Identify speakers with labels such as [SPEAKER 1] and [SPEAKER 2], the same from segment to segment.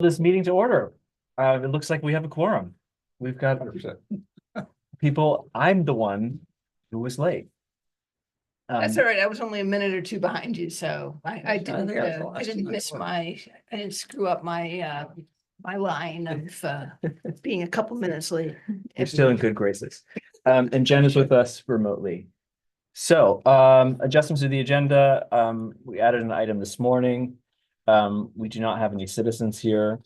[SPEAKER 1] This meeting to order. It looks like we have a quorum. We've got people. I'm the one who was late.
[SPEAKER 2] That's all right. I was only a minute or two behind you, so I didn't,
[SPEAKER 3] think that's the
[SPEAKER 2] I
[SPEAKER 3] last
[SPEAKER 2] didn't
[SPEAKER 3] time
[SPEAKER 2] miss
[SPEAKER 3] I
[SPEAKER 2] I didn't screw up my line of being a couple minutes late.
[SPEAKER 1] You're still in good graces. And Jen is with us remotely. So, adjustments to the agenda. We added an item this morning. We do not have any citizens here.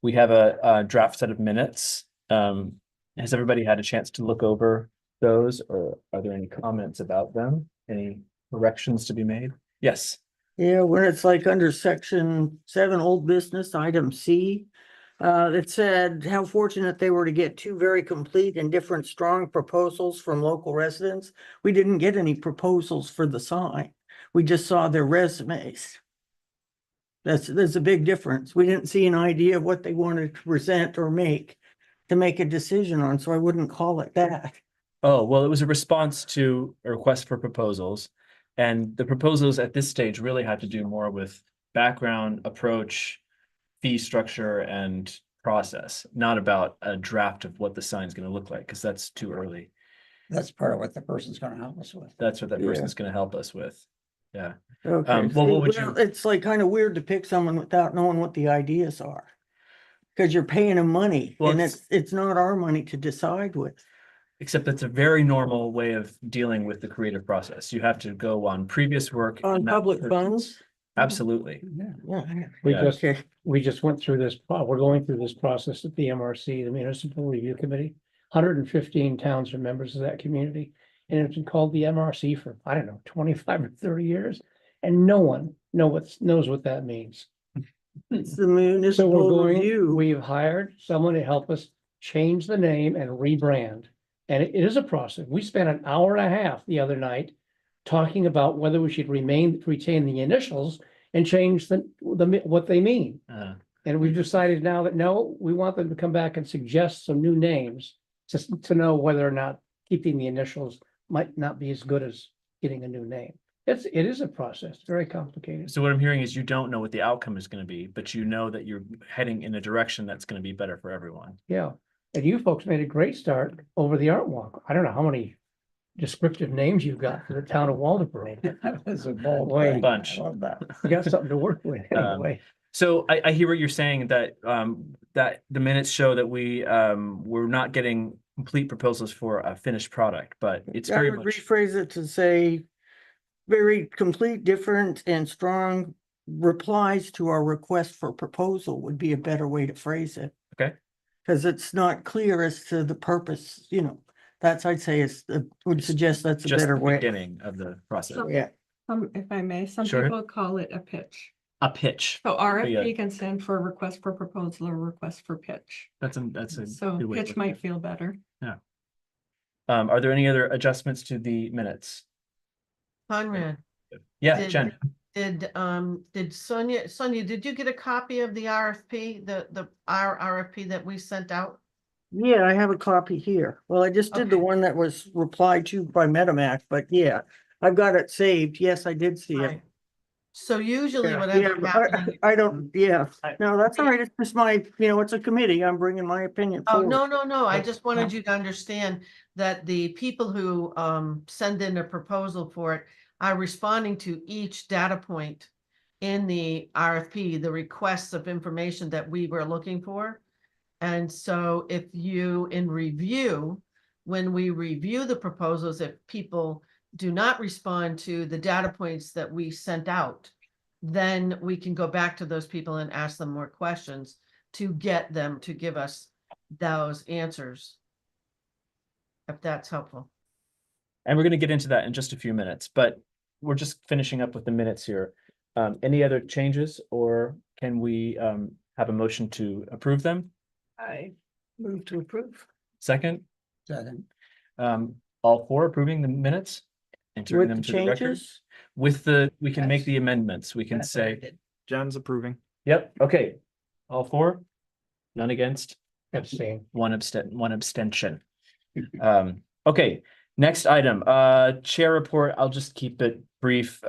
[SPEAKER 1] We have a draft set of minutes. Has everybody had a chance to look over those, or are there any comments about them? Any corrections to be made? Yes.
[SPEAKER 3] Yeah, when it's like under section 7, old business, item C. It said how fortunate they were to get 2 very complete and different strong proposals from local residents. We didn't get any proposals for the sign. We just saw their resumes. There's a big difference. We didn't see an idea of what they wanted to present or to make a decision on, so I wouldn't call it that.
[SPEAKER 1] Oh, well, it was a response to a request for proposals. And the proposals at this stage really had to do more with background, approach, fee structure, and process, not about a draft of what the sign's going to look like, because that's too early.
[SPEAKER 4] That's part of what the person's gonna help us with.
[SPEAKER 1] That's what that
[SPEAKER 3] Yeah.
[SPEAKER 1] person's going to help us with. Yeah.
[SPEAKER 3] Okay,
[SPEAKER 1] well, what would
[SPEAKER 3] well,
[SPEAKER 1] you-
[SPEAKER 3] it's like kind of weird to pick someone without knowing what the ideas are. Cause you're paying them money
[SPEAKER 1] Well,
[SPEAKER 3] and
[SPEAKER 1] it's-
[SPEAKER 3] it's not our money to decide with.
[SPEAKER 1] Except that's a very normal way of dealing with the creative process. You have to go on previous work.
[SPEAKER 3] On
[SPEAKER 1] and that
[SPEAKER 3] public
[SPEAKER 1] person-
[SPEAKER 3] funds?
[SPEAKER 1] Absolutely.
[SPEAKER 4] Yeah.
[SPEAKER 3] Yeah.
[SPEAKER 1] Yeah.
[SPEAKER 5] We just went through this, we're going through this process at the MRC, the Municipal Review Committee. 115 towns are members of that community. And it's been called the MRC for, I don't know, 25 or 30 years. And no one knows what that means.
[SPEAKER 3] It's the
[SPEAKER 5] So we're
[SPEAKER 3] municipal
[SPEAKER 5] going,
[SPEAKER 3] review.
[SPEAKER 5] we've hired someone to help us change the name and rebrand. And it is a process. We spent an hour and a half the other night talking about whether we should retain the initials and change what they mean. And we've decided now that no, we want them to come back and suggest some new names just to know whether or not keeping the initials might not be as good as getting a new name. It is a process, very complicated.
[SPEAKER 1] So what I'm hearing is you don't know what the outcome is going to be, but you know that you're heading in a direction that's going to be better for everyone.
[SPEAKER 5] Yeah, and you folks made a great start over the art walk. I don't know how many descriptive names you've got for the town of Waldeboro.
[SPEAKER 4] That was a bold
[SPEAKER 5] Boy,
[SPEAKER 4] thing.
[SPEAKER 1] bunch.
[SPEAKER 4] I love that.
[SPEAKER 5] You got something to work with anyway.
[SPEAKER 1] So I hear what you're saying, that that the minutes show that we're not getting complete proposals for a finished product, but it's
[SPEAKER 3] I
[SPEAKER 1] very
[SPEAKER 3] would
[SPEAKER 1] much.
[SPEAKER 3] rephrase it to say very complete, different and strong replies to our request for proposal would be a better way to phrase it.
[SPEAKER 1] Okay.
[SPEAKER 3] Cause it's not clear as to the purpose, that's, I'd say would suggest that's a
[SPEAKER 1] Just
[SPEAKER 3] better
[SPEAKER 1] the
[SPEAKER 3] way.
[SPEAKER 1] beginning of the process.
[SPEAKER 3] Yeah,
[SPEAKER 6] If I may, some
[SPEAKER 1] Sure.
[SPEAKER 6] people call it a pitch.
[SPEAKER 1] A pitch.
[SPEAKER 6] So
[SPEAKER 1] Yeah.
[SPEAKER 6] RFP can stand for request for proposal or request for pitch.
[SPEAKER 1] That's a
[SPEAKER 6] So
[SPEAKER 1] good way to
[SPEAKER 6] pitch
[SPEAKER 1] look
[SPEAKER 6] might
[SPEAKER 1] at it.
[SPEAKER 6] feel better.
[SPEAKER 1] Are there any other adjustments to the minutes?
[SPEAKER 7] Conrad,
[SPEAKER 1] Yeah,
[SPEAKER 7] Did-
[SPEAKER 1] Jen.
[SPEAKER 7] did Sonia, did you get a copy of the RFP, our RFP that we sent out?
[SPEAKER 3] yeah, I have a copy here. Well, I just did the
[SPEAKER 7] Okay.
[SPEAKER 3] one that was replied to by MetaMac, but yeah, I've got it saved. Yes, I did see it.
[SPEAKER 7] Right. So usually
[SPEAKER 3] Yeah,
[SPEAKER 7] what
[SPEAKER 3] yeah,
[SPEAKER 7] ends up
[SPEAKER 3] but
[SPEAKER 7] happening.
[SPEAKER 3] I don't, yeah,
[SPEAKER 1] I-
[SPEAKER 3] no, that's all right. It's just my, it's a committee. I'm bringing my opinion
[SPEAKER 7] Oh,
[SPEAKER 3] forward.
[SPEAKER 7] no, I just wanted you to understand that the people who send in a proposal for it are responding to each data point in the RFP, the requests of information that we were looking for. And so if you, in review, when we review the proposals, if people do not respond to the data points that we sent out, then we can go back to those people and ask them more questions to get them to give us those answers. If that's helpful.
[SPEAKER 1] And we're going to get into that in just a few minutes, but we're just finishing up with the minutes here. Any other changes, or can we have a motion to approve them?
[SPEAKER 2] I move to approve.
[SPEAKER 1] Second,
[SPEAKER 4] Second.
[SPEAKER 1] all for approving the minutes? Entering
[SPEAKER 3] With
[SPEAKER 1] them
[SPEAKER 3] the
[SPEAKER 1] to the record?
[SPEAKER 3] changes,
[SPEAKER 1] We can make the amendments. We can
[SPEAKER 2] That's what I
[SPEAKER 1] say,
[SPEAKER 2] did.
[SPEAKER 1] John's approving. Yep, okay. All for? None against?
[SPEAKER 5] Abstain.
[SPEAKER 1] One abstention. Okay, next item, chair report. I'll just keep it brief.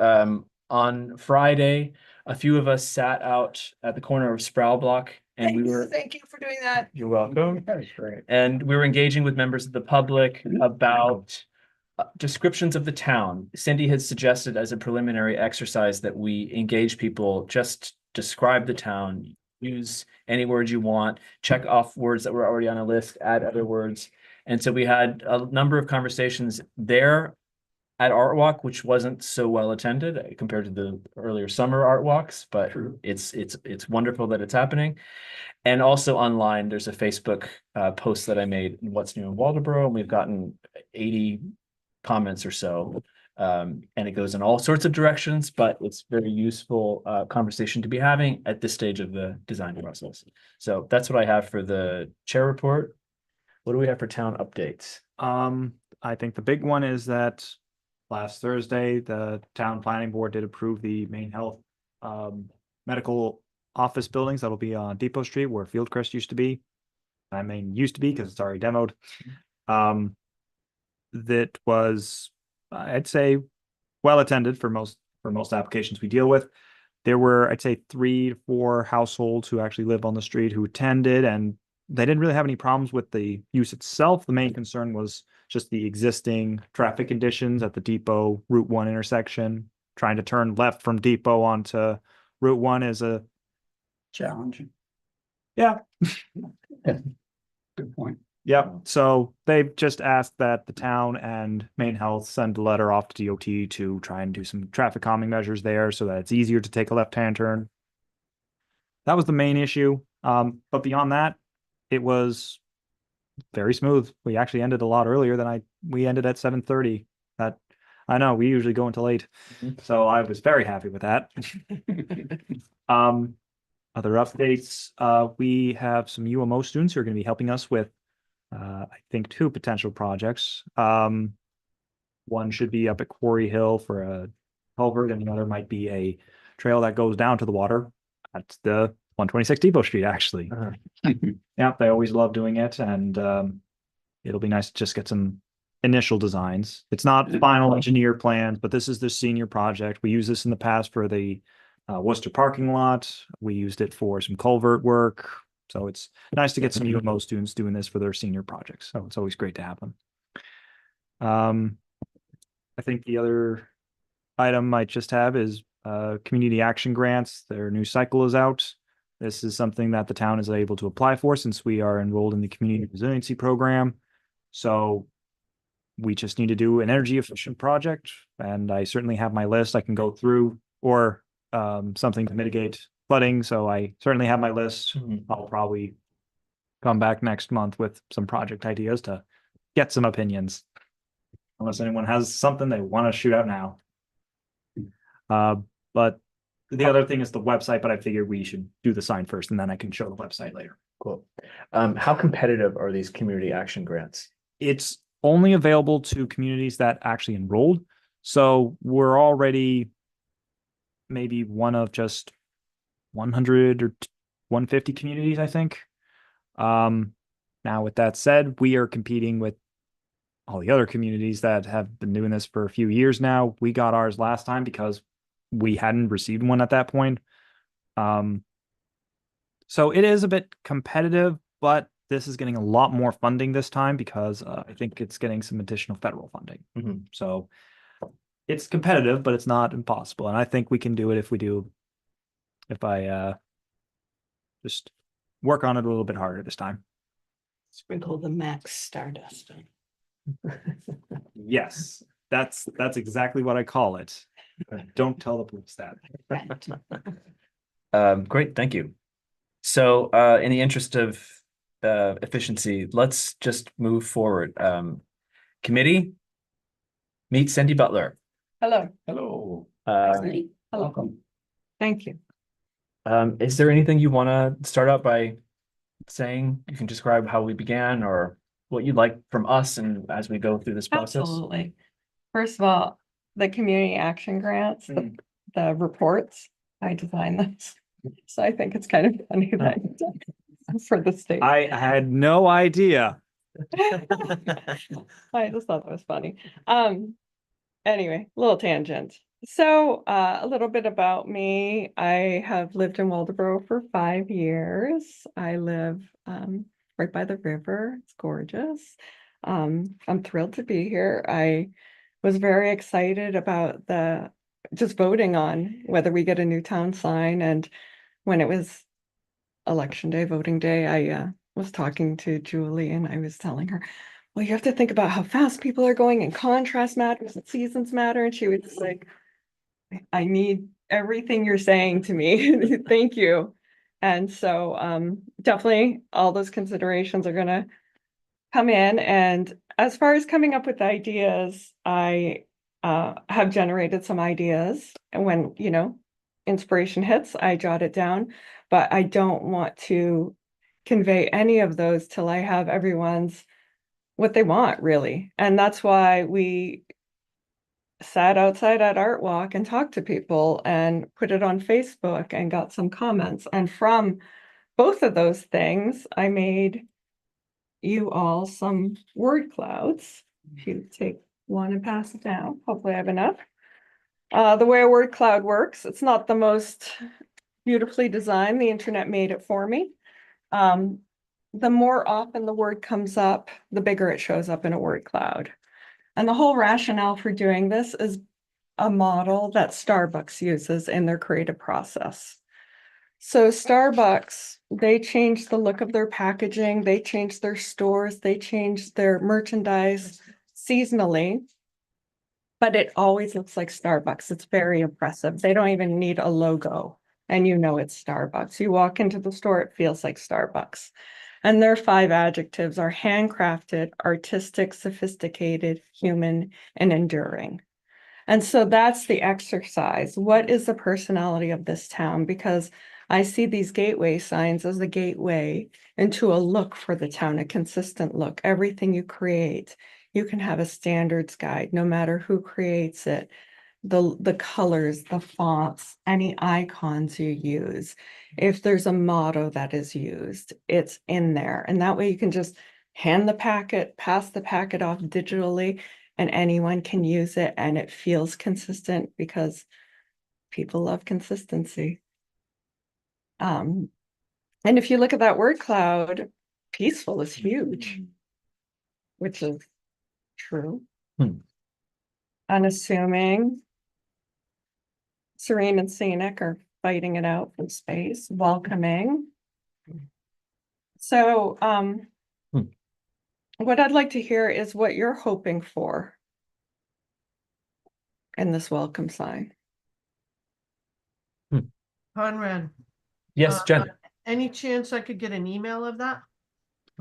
[SPEAKER 1] On Friday, a few of us sat out at the corner of Sproul Block and we were,
[SPEAKER 2] Thank you for doing that.
[SPEAKER 1] you're welcome.
[SPEAKER 4] That was great.
[SPEAKER 1] And we were engaging with members of the public about descriptions of the town. Cindy had suggested as a preliminary exercise that we engage people, just describe the town, use any words you want, check off words that were already on a list, add other words. And so we had a number of conversations there at Art Walk, which wasn't so well attended compared to the earlier summer Art Walks, but it's wonderful that it's happening. And also online, there's a Facebook post that I made, What's New in Waldoboro, and we've gotten 80 comments or so. And it goes in all sorts of directions, but it's very useful conversation to be having at this stage of the design process. So that's what I have for the chair report. What do we have for town updates?
[SPEAKER 8] I think the big one is that last Thursday, the town planning board did approve the Maine Health medical office buildings that'll be on Depot Street where Fieldcrest used to be. I mean, used to be because it's already demoed. That was, I'd say, well attended for most applications we deal with. There were, I'd say, 3 to 4 households who actually live on the street who attended, and they didn't really have any problems with the use itself. The main concern was just the existing traffic conditions at the Depot Route 1 intersection. Trying to turn left from Depot onto Route 1 is a
[SPEAKER 4] Challenging.
[SPEAKER 8] yeah.
[SPEAKER 4] Good point.
[SPEAKER 8] Yep. So they've just asked that the town and Maine Health send a letter off to DOT to try and do some traffic calming measures there so that it's easier to take a left-hand turn. That was the main issue. But beyond that, it was very smooth. We actually ended a lot earlier than we ended at 7:30. That I know we usually go until 8. So I was very happy with that. Other updates, we have some UMO students who are going to be helping us with I think 2 potential projects. One should be up at Quarry Hill for a culvert, and the other might be a trail that goes down to the water. That's the 126 Depot Street, actually. Yeah, they always love doing it, and it'll be nice to just get some initial designs. It's not final engineer plans, but this is the senior project. We used this in the past for the Worcester parking lot. We used it for some culvert work. So it's nice to get some UMO students doing this for their senior projects. So it's always great to have them. I think the other item I just have is community action grants. Their new cycle is out. This is something that the town is able to apply for since we are enrolled in the community resiliency program. So we just need to do an energy efficient project. And I certainly have my list I can go through, or something to mitigate flooding. So I certainly have my list. I'll probably come back next month with some project ideas to get some opinions. Unless anyone has something they want to shoot out now. But the other thing is the website, but I figured we should do the sign first and then I can show the website later.
[SPEAKER 1] Cool. How competitive are these community action grants?
[SPEAKER 8] It's only available to communities that actually enrolled. So we're already maybe one of just 100 or 150 communities, I think. Now, with that said, we are competing with all the other communities that have been doing this for a few years now. We got ours last time because we hadn't received one at that point. So it is a bit competitive, but this is getting a lot more funding this time because I think it's getting some additional federal funding. So it's competitive, but it's not impossible. And I think we can do it if I just work on it a little bit harder this time.
[SPEAKER 2] Sprinkle the Max Stardust on.
[SPEAKER 8] Yes, that's exactly what I call it. Don't tell the police that.
[SPEAKER 1] Great, thank you. So in the interest of efficiency, let's just move forward. Committee, meet Cindy Butler.
[SPEAKER 6] Hello,
[SPEAKER 4] Hello.
[SPEAKER 6] welcome. Thank you.
[SPEAKER 1] Is there anything you want to start out by saying? You can describe how we began or what you'd like from us and as we go through this process.
[SPEAKER 6] Absolutely. First of all, the community action grants, the reports, I designed those. So I think it's kind of funny that I did it for the state.
[SPEAKER 8] I had no idea.
[SPEAKER 6] I just thought that was funny. Anyway, little tangent. So, a little bit about me. I have lived in Waldoboro for 5 years. I live right by the river. It's gorgeous. I'm thrilled to be here. I was very excited about just voting on whether we get a new town sign. And when it was election day, voting day, I was talking to Julie and I was telling her, well, you have to think about how fast people are going and contrast matters and seasons matter. And she was just like, I need everything you're saying to me. Thank you. And so definitely all those considerations are gonna come in. And as far as coming up with ideas, I have generated some ideas. And when, inspiration hits, I jot it down. But I don't want to convey any of those till I have everyone's what they want, really. And that's why we sat outside at Art Walk and talked to people and put it on Facebook and got some comments. And from both of those things, I made you all some word clouds. If you take one and pass it down, hopefully I have enough. The way a word cloud works, it's not the most beautifully designed. The internet made it for me. The more often the word comes up, the bigger it shows up in a word cloud. And the whole rationale for doing this is a model that Starbucks uses in their creative process. So Starbucks, they changed the look of their packaging, they changed their stores, they changed their merchandise seasonally. But it always looks like Starbucks. It's very impressive. They don't even need a logo. And it's Starbucks. You walk into the store, it feels like Starbucks. And their 5 adjectives are handcrafted, artistic, sophisticated, human, and enduring. And so that's the exercise. What is the personality of this town? Because I see these gateway signs as the gateway into a look for the town, a consistent look. Everything you create, you can have a standards guide, no matter who creates it. The colors, the fonts, any icons you use. If there's a motto that is used, it's in there. And that way you can just hand the packet, pass the packet off digitally, and anyone can use it and it feels consistent because people love consistency. And if you look at that word cloud, peaceful is huge, which is true. Unassuming. Serene and scenic are fighting it out for space, welcoming. So, what I'd like to hear is what you're hoping for in this welcome sign.
[SPEAKER 7] Conrad,
[SPEAKER 1] Yes, Jen.
[SPEAKER 7] any chance I could get an email of that?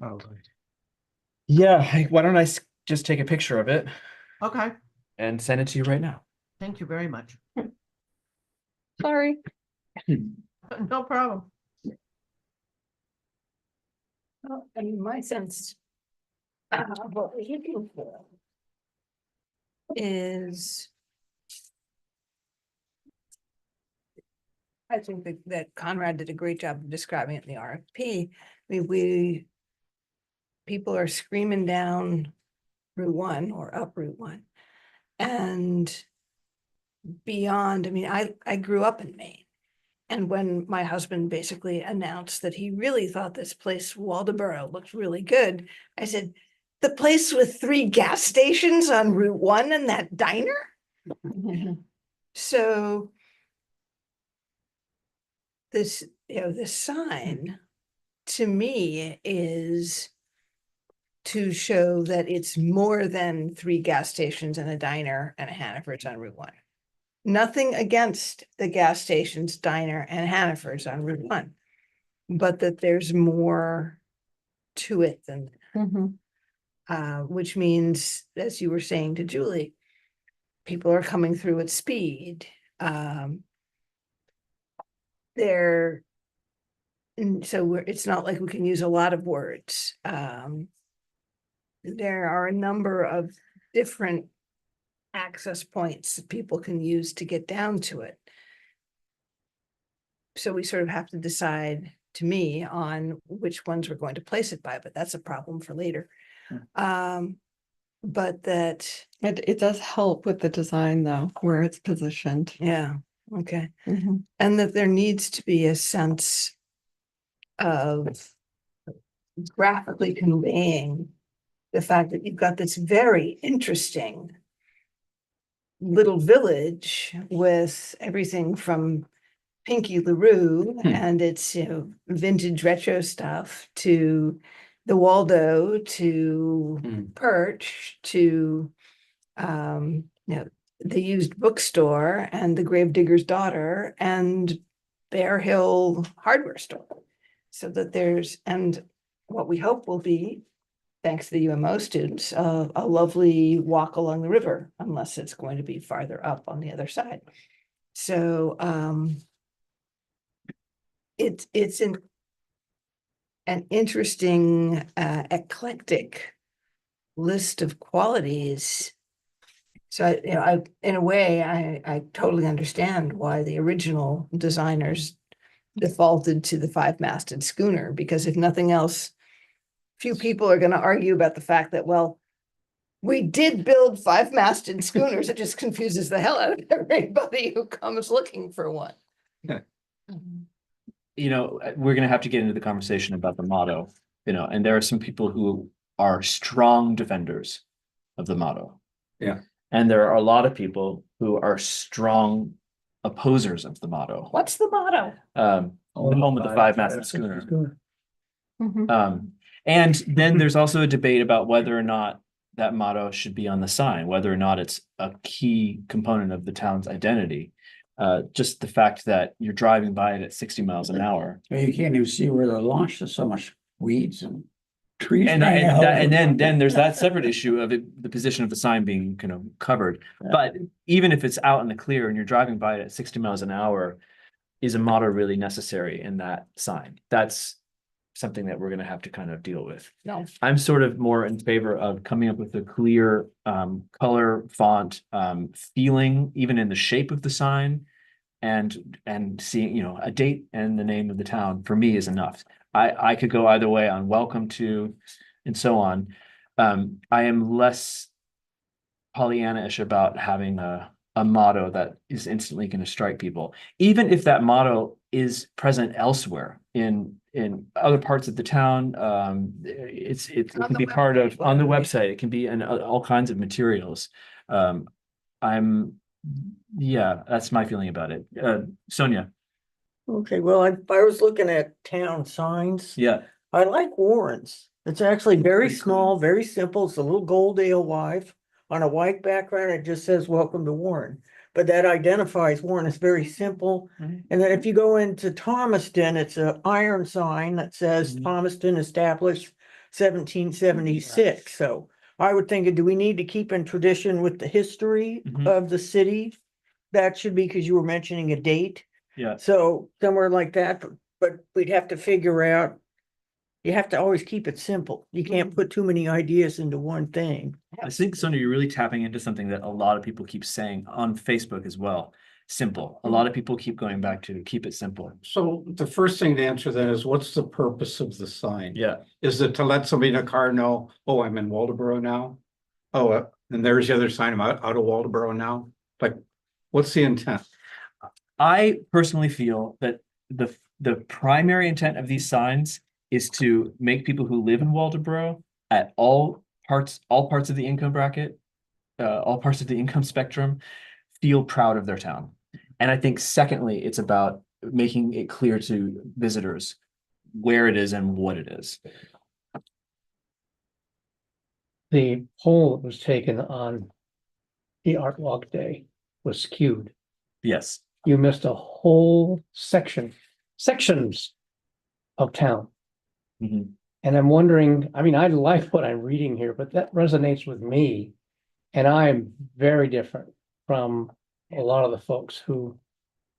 [SPEAKER 8] Oh,
[SPEAKER 1] Yeah, why don't I just take a picture of it
[SPEAKER 7] Okay,
[SPEAKER 1] and send it to you right now?
[SPEAKER 7] thank you very much.
[SPEAKER 6] Sorry.
[SPEAKER 7] No problem.
[SPEAKER 2] Well, in my sense, what we're looking for is I think that Conrad did a great job of describing it in the RFP. People are screaming down Route 1 or up Route 1 and beyond. I mean, I grew up in Maine. And when my husband basically announced that he really thought this place, Waldoboro, looked really good, I said, the place with 3 gas stations on Route 1 and that diner? So this sign to me is to show that it's more than 3 gas stations and a diner and a Hannaford's on Route 1. Nothing against the gas stations, diner, and Hannaford's on Route 1, but that there's more to it than which means, as you were saying to Julie, people are coming through at speed. It's not like we can use a lot of words. There are a number of different access points that people can use to get down to it. So we sort of have to decide, to me, on which ones we're going to place it by, but that's a problem for later. but that,
[SPEAKER 6] It does help with the design though, where it's positioned.
[SPEAKER 2] yeah, okay.
[SPEAKER 6] Mhm.
[SPEAKER 2] And that there needs to be a sense of graphically conveying the fact that you've got this very interesting little village with everything from Pinky LaRue and its, vintage retro stuff to the Waldo to Perch to, the used bookstore and the Gravedigger's Daughter and Bear Hill Hardware Store. So that there's, and what we hope will be, thanks to the UMO students, a lovely walk along the river, unless it's going to be farther up on the other side. So, it's an interesting, eclectic list of qualities. So, in a way, I totally understand why the original designers defaulted to the 5-masted schooner, because if nothing else, few people are going to argue about the fact that, well, we did build 5-masted schooners. It just confuses the hell out of everybody who comes looking for one.
[SPEAKER 1] Yeah.
[SPEAKER 2] Mhm.
[SPEAKER 1] We're gonna have to get into the conversation about the motto, and there are some people who are strong defenders of the motto.
[SPEAKER 4] Yeah.
[SPEAKER 1] And there are a lot of people who are strong opposers of the motto.
[SPEAKER 2] What's the motto?
[SPEAKER 1] The home of the 5-masted schooner.
[SPEAKER 6] Mhm.
[SPEAKER 1] And then there's also a debate about whether or not that motto should be on the sign, whether or not it's a key component of the town's identity. Just the fact that you're driving by it at 60 miles an hour.
[SPEAKER 4] You can't even see where they're launched. There's so much weeds and trees.
[SPEAKER 1] And,
[SPEAKER 4] hanging out.
[SPEAKER 1] then there's that separate issue of the position of the sign being kind of covered. But even if it's out in the clear and you're driving by it at 60 miles an hour, is a motto really necessary in that sign? That's something that we're gonna have to kind of deal with.
[SPEAKER 2] No.
[SPEAKER 1] I'm sort of more in favor of coming up with a clear color, font, feeling, even in the shape of the sign. And seeing, a date and the name of the town for me is enough. I could go either way on welcome to and so on. I am less Pollyanna-ish about having a motto that is instantly going to strike people, even if that motto is present elsewhere in other parts of the town. It
[SPEAKER 2] On
[SPEAKER 1] can
[SPEAKER 2] the
[SPEAKER 1] be part of
[SPEAKER 2] website,
[SPEAKER 1] on the
[SPEAKER 2] whatever.
[SPEAKER 1] website. It can be in all kinds of materials. Yeah, that's my feeling about it. Sonia.
[SPEAKER 3] Okay, well, I was looking at town signs.
[SPEAKER 1] Yeah.
[SPEAKER 3] I like Warren's. It's actually very small, very simple. It's a little gold alewife on a white background. It just says welcome to Warren. But that identifies Warren. It's very simple.
[SPEAKER 1] Mhm.
[SPEAKER 3] And then if you go into Thomaston, it's an iron sign that says
[SPEAKER 1] Mhm.
[SPEAKER 3] Thomaston established 1776. So I would think, do we need to keep in tradition with the history
[SPEAKER 1] Mhm.
[SPEAKER 3] of the city? That should be, because you were mentioning a date.
[SPEAKER 1] Yeah.
[SPEAKER 3] So somewhere like that, but we'd have to figure out. You have to always keep it simple. You can't put too many ideas into one thing.
[SPEAKER 1] I think, Sonia, you're really tapping into something that a lot of people keep saying on Facebook as well. Simple. A lot of people keep going back to keep it simple.
[SPEAKER 4] So the first thing to answer that is, what's the purpose of the sign?
[SPEAKER 1] Yeah.
[SPEAKER 4] Is it to let somebody in a car know, oh, I'm in Waldoboro now? Oh, and there's the other sign, I'm out of Waldoboro now? Like, what's the intent?
[SPEAKER 1] I personally feel that the primary intent of these signs is to make people who live in Waldoboro at all parts of the income bracket, all parts of the income spectrum, feel proud of their town. And I think secondly, it's about making it clear to visitors where it is and what it is.
[SPEAKER 5] The poll that was taken on the Art Walk Day was skewed.
[SPEAKER 1] Yes.
[SPEAKER 5] You missed a whole sections of town.
[SPEAKER 1] Mhm.
[SPEAKER 5] And I'm wondering, I mean, I like what I'm reading here, but that resonates with me. And I am very different from a lot of the folks who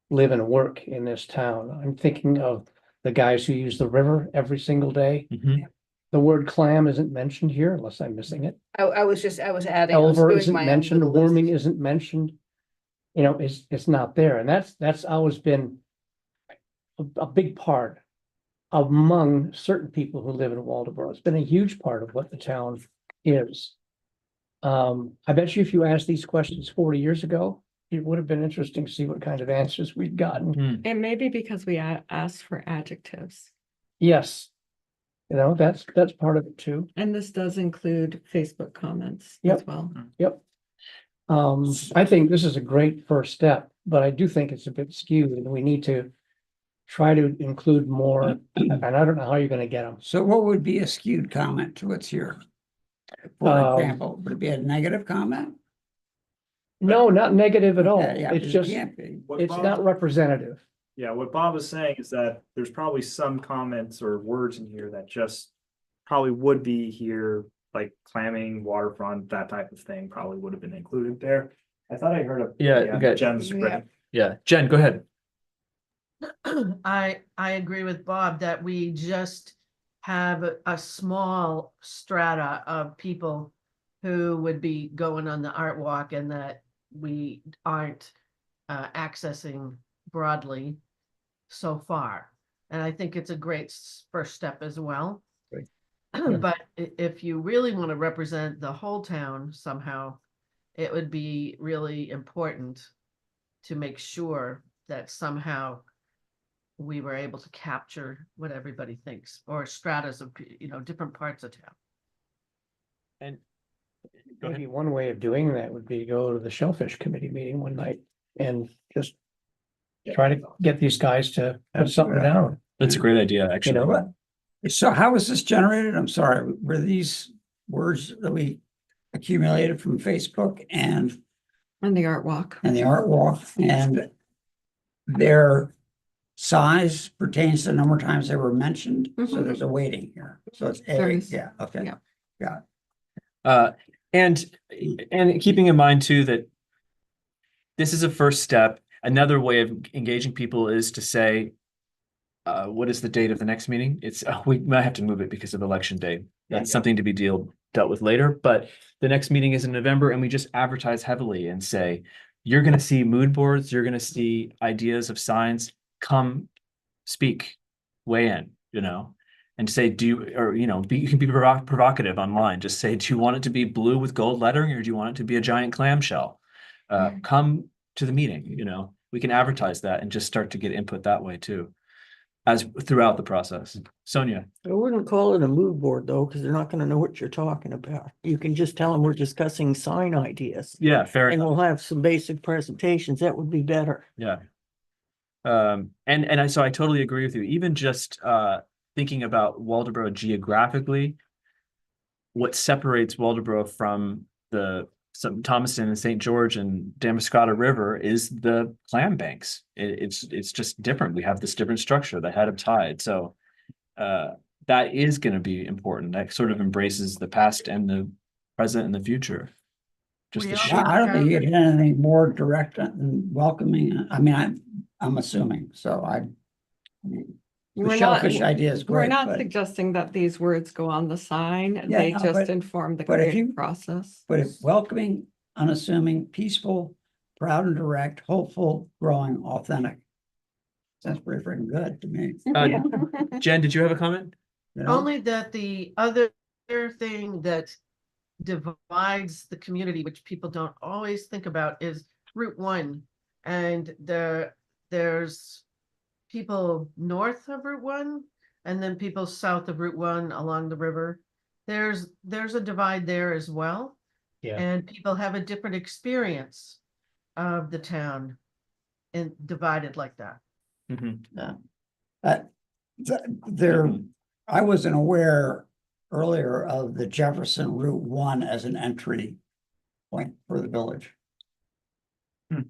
[SPEAKER 5] live and work in this town. I'm thinking of the guys who use the river every single day.
[SPEAKER 1] Mhm.
[SPEAKER 5] The word clam isn't mentioned here unless I'm missing it.
[SPEAKER 2] I was adding. I was
[SPEAKER 5] Elver
[SPEAKER 2] doing
[SPEAKER 5] isn't
[SPEAKER 2] my own
[SPEAKER 5] mentioned,
[SPEAKER 2] little list.
[SPEAKER 5] warming isn't mentioned. It's not there, and that's always been a big part among certain people who live in Waldoboro. It's been a huge part of what the town is. I bet you if you asked these questions 40 years ago, it would have been interesting to see what kind of answers we'd gotten.
[SPEAKER 1] Hmm.
[SPEAKER 6] It may be because we asked for adjectives.
[SPEAKER 5] Yes. You know, that's part of it too.
[SPEAKER 6] And this does include Facebook comments
[SPEAKER 5] Yep.
[SPEAKER 6] as well.
[SPEAKER 5] Yep. I think this is a great first step, but I do think it's a bit skewed and we need to try to include more, and I don't know how you're gonna get them.
[SPEAKER 9] So what would be a skewed comment to what's here? For
[SPEAKER 5] Um,
[SPEAKER 9] example, would it be a negative comment?
[SPEAKER 5] No, not negative at all.
[SPEAKER 9] Yeah,
[SPEAKER 5] It's
[SPEAKER 9] it
[SPEAKER 5] just,
[SPEAKER 9] can't be.
[SPEAKER 5] it's not representative.
[SPEAKER 8] Yeah, what Bob was saying is that there's probably some comments or words in here that just probably would be here, like clamming, waterfront, that type of thing probably would have been included there. I thought I heard a.
[SPEAKER 1] Yeah, okay.
[SPEAKER 8] Jen's
[SPEAKER 2] Yeah.
[SPEAKER 8] written.
[SPEAKER 1] Yeah, Jen, go ahead.
[SPEAKER 7] I agree with Bob that we just have a small strata of people who would be going on the art walk and that we aren't accessing broadly so far. And I think it's a great first step as well.
[SPEAKER 1] Great.
[SPEAKER 7] But if you really want to represent the whole town somehow, it would be really important to make sure that somehow we were able to capture what everybody thinks, or stratas of, different parts of town.
[SPEAKER 1] And go ahead.
[SPEAKER 5] Maybe one way of doing that would be go to the Shellfish Committee meeting one night and just try to get these guys to put something down,
[SPEAKER 1] That's a great idea,
[SPEAKER 5] you
[SPEAKER 1] actually.
[SPEAKER 5] know?
[SPEAKER 9] So how was this generated? I'm sorry, were these words that we accumulated from Facebook and
[SPEAKER 6] And the art walk.
[SPEAKER 9] the art walk, and their size pertains to the number of times they were mentioned? So
[SPEAKER 6] Mhm.
[SPEAKER 9] there's a weighting here. So it's
[SPEAKER 6] There
[SPEAKER 9] A,
[SPEAKER 6] is.
[SPEAKER 9] yeah, okay.
[SPEAKER 6] Yeah.
[SPEAKER 1] And keeping in mind too, that this is a first step. Another way of engaging people is to say, what is the date of the next meeting? It's, we might have to move it because of election day. That's something to be dealt with later, but the next meeting is in November and we just advertise heavily and say, you're gonna see mood boards, you're gonna see ideas of signs, come speak, weigh in, and say, you can be provocative online. Just say, do you want it to be blue with gold lettering or do you want it to be a giant clamshell? Come to the meeting, we can advertise that and just start to get input that way too, as throughout the process. Sonia.
[SPEAKER 3] I wouldn't call it a mood board though, because they're not gonna know what you're talking about. You can just tell them we're discussing sign ideas.
[SPEAKER 1] Yeah, fair
[SPEAKER 3] And
[SPEAKER 1] enough.
[SPEAKER 3] we'll have some basic presentations. That would be better.
[SPEAKER 1] Yeah. So I totally agree with you. Even just thinking about Waldoboro geographically, what separates Waldoboro from some Thomaston and St. George and Damariscotta River is the clam banks. It's just different. We have this different structure, the head of tide. So that is going to be important. That sort of embraces the past and the present and the future. Just
[SPEAKER 7] We
[SPEAKER 1] the
[SPEAKER 7] also
[SPEAKER 1] shape.
[SPEAKER 9] I don't think you did anything more direct and welcoming. I mean, I'm assuming, so the
[SPEAKER 6] We're not,
[SPEAKER 9] shellfish idea is
[SPEAKER 6] we're
[SPEAKER 9] great,
[SPEAKER 6] not
[SPEAKER 9] but,
[SPEAKER 6] suggesting that these words go on the sign.
[SPEAKER 9] Yeah,
[SPEAKER 6] They
[SPEAKER 9] no,
[SPEAKER 6] just
[SPEAKER 9] but-
[SPEAKER 6] inform the
[SPEAKER 9] but if
[SPEAKER 6] creative
[SPEAKER 9] you-
[SPEAKER 6] process.
[SPEAKER 9] but if welcoming, unassuming, peaceful, proud and direct, hopeful, growing, authentic. Sounds pretty freaking good to me.
[SPEAKER 1] Jen, did you have a comment?
[SPEAKER 9] you know?
[SPEAKER 7] Only that the other thing that divides the community, which people don't always think about, is Route 1. And there's people north of Route 1 and then people south of Route 1 along the river. There's a divide there as well.
[SPEAKER 5] Yeah.
[SPEAKER 7] And people have a different experience of the town and divided like that.
[SPEAKER 9] There, I wasn't aware earlier of the Jefferson Route 1 as an entry point for the village.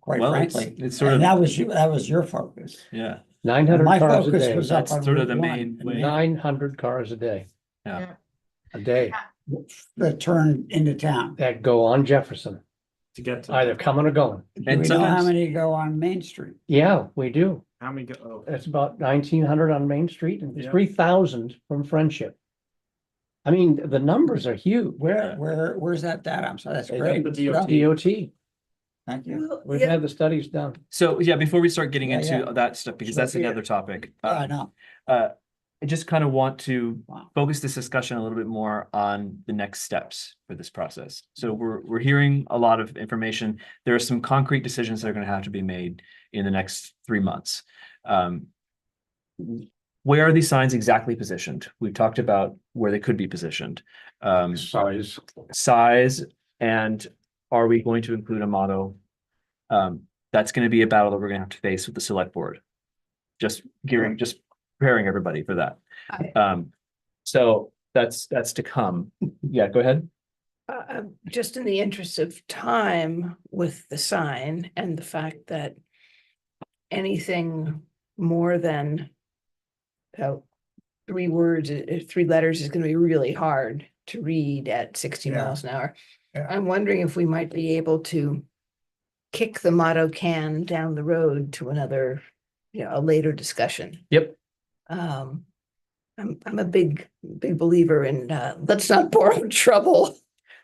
[SPEAKER 9] Quite
[SPEAKER 1] Well,
[SPEAKER 9] frankly,
[SPEAKER 1] it's sort
[SPEAKER 9] and
[SPEAKER 1] of,
[SPEAKER 9] that was your focus.
[SPEAKER 1] yeah,
[SPEAKER 5] 900
[SPEAKER 9] My
[SPEAKER 5] cars a
[SPEAKER 9] focus
[SPEAKER 5] day,
[SPEAKER 9] was up
[SPEAKER 1] That's
[SPEAKER 9] on
[SPEAKER 1] sort of
[SPEAKER 9] Route
[SPEAKER 1] the
[SPEAKER 9] 1,
[SPEAKER 1] main
[SPEAKER 9] and
[SPEAKER 1] way.
[SPEAKER 5] 900 cars a day,
[SPEAKER 1] Yeah.
[SPEAKER 5] a day
[SPEAKER 9] that turned into town.
[SPEAKER 5] that go on Jefferson,
[SPEAKER 8] To get to.
[SPEAKER 5] either coming or going.
[SPEAKER 9] Do
[SPEAKER 1] And
[SPEAKER 9] we know how
[SPEAKER 1] sometimes-
[SPEAKER 9] many go on Main Street?
[SPEAKER 5] Yeah, we do.
[SPEAKER 8] How many go? Oh,
[SPEAKER 5] It's about 1,900 on Main Street and
[SPEAKER 8] Yeah.
[SPEAKER 5] 3,000 from Friendship. I mean, the numbers are huge.
[SPEAKER 9] Where's that data? I'm sorry, that's
[SPEAKER 8] It's
[SPEAKER 9] great.
[SPEAKER 8] the DOT.
[SPEAKER 5] DOT,
[SPEAKER 9] Thank you.
[SPEAKER 5] we've had the studies done.
[SPEAKER 1] So yeah, before we start getting
[SPEAKER 9] Yeah,
[SPEAKER 1] into
[SPEAKER 9] yeah.
[SPEAKER 1] that stuff, because
[SPEAKER 9] So
[SPEAKER 1] that's
[SPEAKER 9] here-
[SPEAKER 1] another topic.
[SPEAKER 9] I know.
[SPEAKER 1] I just kind of want to
[SPEAKER 9] Wow.
[SPEAKER 1] focus this discussion a little bit more on the next steps for this process. So we're hearing a lot of information. There are some concrete decisions that are going to have to be made in the next 3 months. Where are these signs exactly positioned? We've talked about where they could be positioned. Size, and are we going to include a motto? That's going to be a battle that we're going to have to face with the select board. Just preparing everybody for that. So that's to come. Yeah, go ahead.
[SPEAKER 2] Just in the interest of time with the sign and the fact that anything more than 3 words, 3 letters is going to be really hard to read at 60
[SPEAKER 9] Yeah.
[SPEAKER 2] miles an hour.
[SPEAKER 9] Yeah.
[SPEAKER 2] I'm wondering if we might be able to kick the motto can down the road to another, a later discussion.
[SPEAKER 1] Yep.
[SPEAKER 2] I'm a big believer in, let's not borrow trouble.